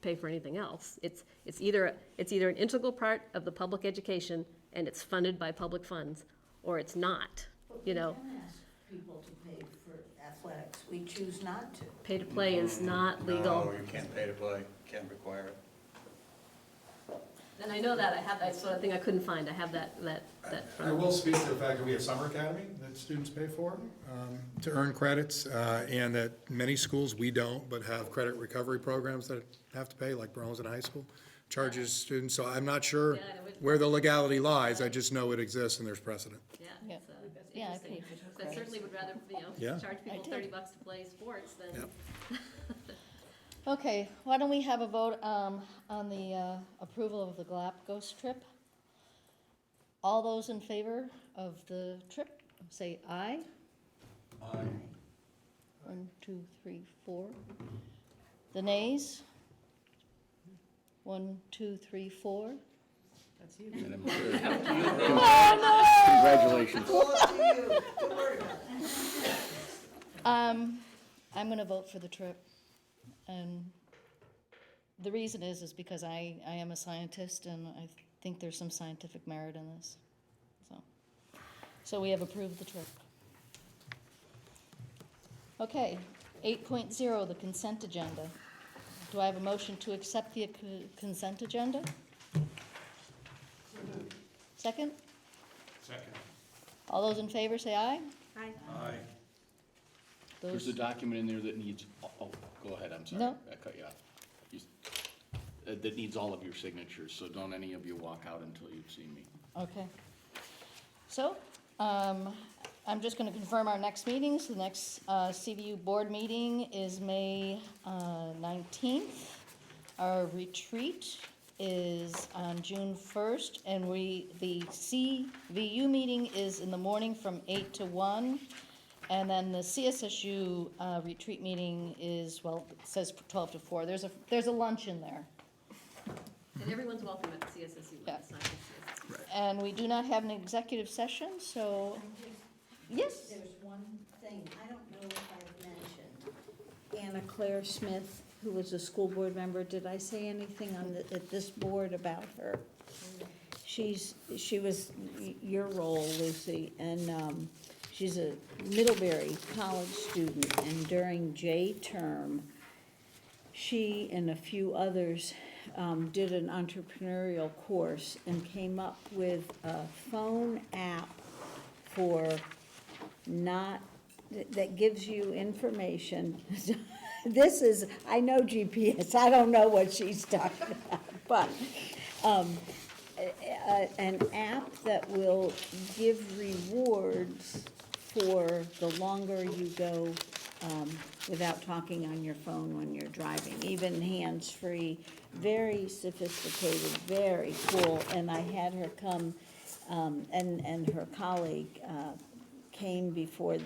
pay for anything else. It's either an integral part of the public education and it's funded by public funds, or it's not, But we can ask people to pay for athletics, we choose not to. Pay to play is not legal. No, you can't pay to play, can't require it. And I know that, I have that sort of thing I couldn't find, I have that. I will speak to the fact that we have summer academy that students pay for to earn credits, and that many schools, we don't, but have credit recovery programs that have to pay, like Burlington High School charges students. So I'm not sure Yeah, I would- where the legality lies. I just know it exists and there's precedent. Yeah, Yeah. so, Yeah, I interesting. paid for I credits. certainly would rather, Yeah. charge I people did. $30 to play sports than. Yeah. Okay, why don't we have a vote on the approval of the Galapagos trip? All those in favor of the trip, say aye. Aye. 1, 2, 3, 4. The nays? 1, 2, 3, 4. That's you. Madam Chair. Congratulations. I'm gonna vote for the trip. And the reason is because I am a scientist and I think there's some scientific merit in this. So we have approved the trip. Okay, 8.0, the consent agenda. Do I have a motion to accept the consent agenda? Second? Second. All those in favor say aye. Aye. Aye. There's a document in there that needs, go ahead, I'm sorry. No. I cut you off. That needs all of your signatures, so don't any of you walk out until you've seen me. Okay. So, I'm just gonna confirm our next meetings. The next CVU board meeting is May 19th. Our retreat is on June 1st, and the CVU meeting is in the morning from 8 to 1. And then the CSSU retreat meeting is, well, it says 12 to 4. There's a lunch in there. And everyone's welcome at the CSSU, Yeah. it's not just CSSU. And we do not have an executive session, so, yes? There's one thing, I don't know if I've mentioned. Anna Claire Smith, who was a school board member, did I say anything at this board about her? She was your role, Lucy, and she's a Middlebury College student, and during J term, she and a few others did an entrepreneurial course and came up with a phone app that gives you information. This is, I know GPS, I don't know what she's talking about, but an app that will give rewards for the longer you go without talking on your phone when you're driving, even hands-free, very sophisticated, very cool. And I had her come, and her colleague came before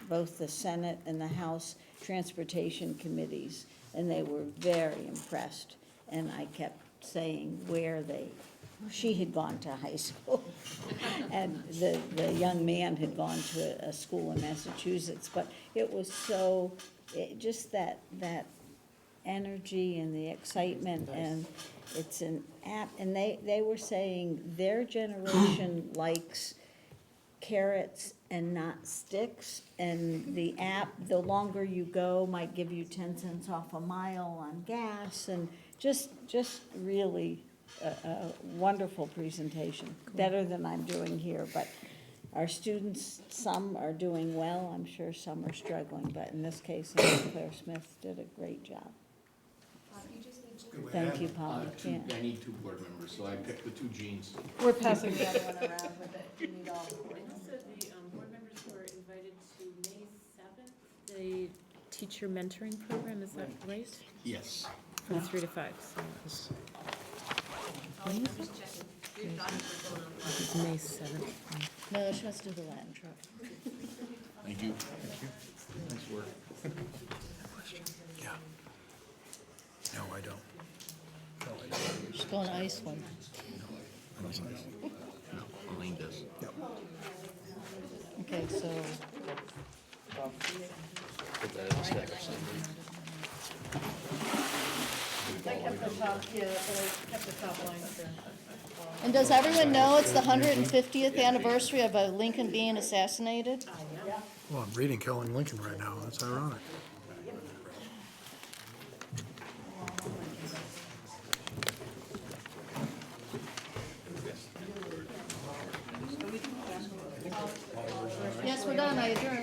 both the Senate and the House Transportation Committees, and they were very impressed. And I kept saying where she had gone to high school, and the young man had gone to a school in Massachusetts. But it was just that energy and the excitement, and it's an app, and they were saying their generation likes carrots and not sticks, and the app, the longer you go, might give you 10 cents off a mile on gas, and just really a wonderful presentation, better than I'm doing here. But our students, some are doing well, I'm sure some are struggling, but in this case, Claire Smith did a great job. Thank you, Paul. I need 2 board members, so I picked the 2 Jeans. We're passing the other one around with it. You need all four. And also the board members were invited to May 7th, the teacher mentoring program, is that right? Yes. From 3 to 5, so I'm just checking. Your documents are going on. it's May 7th. No, she wants to do the Latin truck. Thank you. Thank you. Nice work. Yeah. No, I don't. She's going to Iceland. No, Elaine does. Okay, so, Put that in the stack or something. I kept the top, yeah, I kept the top lines there. and does everyone know it's the 150th anniversary of Lincoln being assassinated? Well, I'm reading Killing Lincoln right now. That's ironic. adjourn.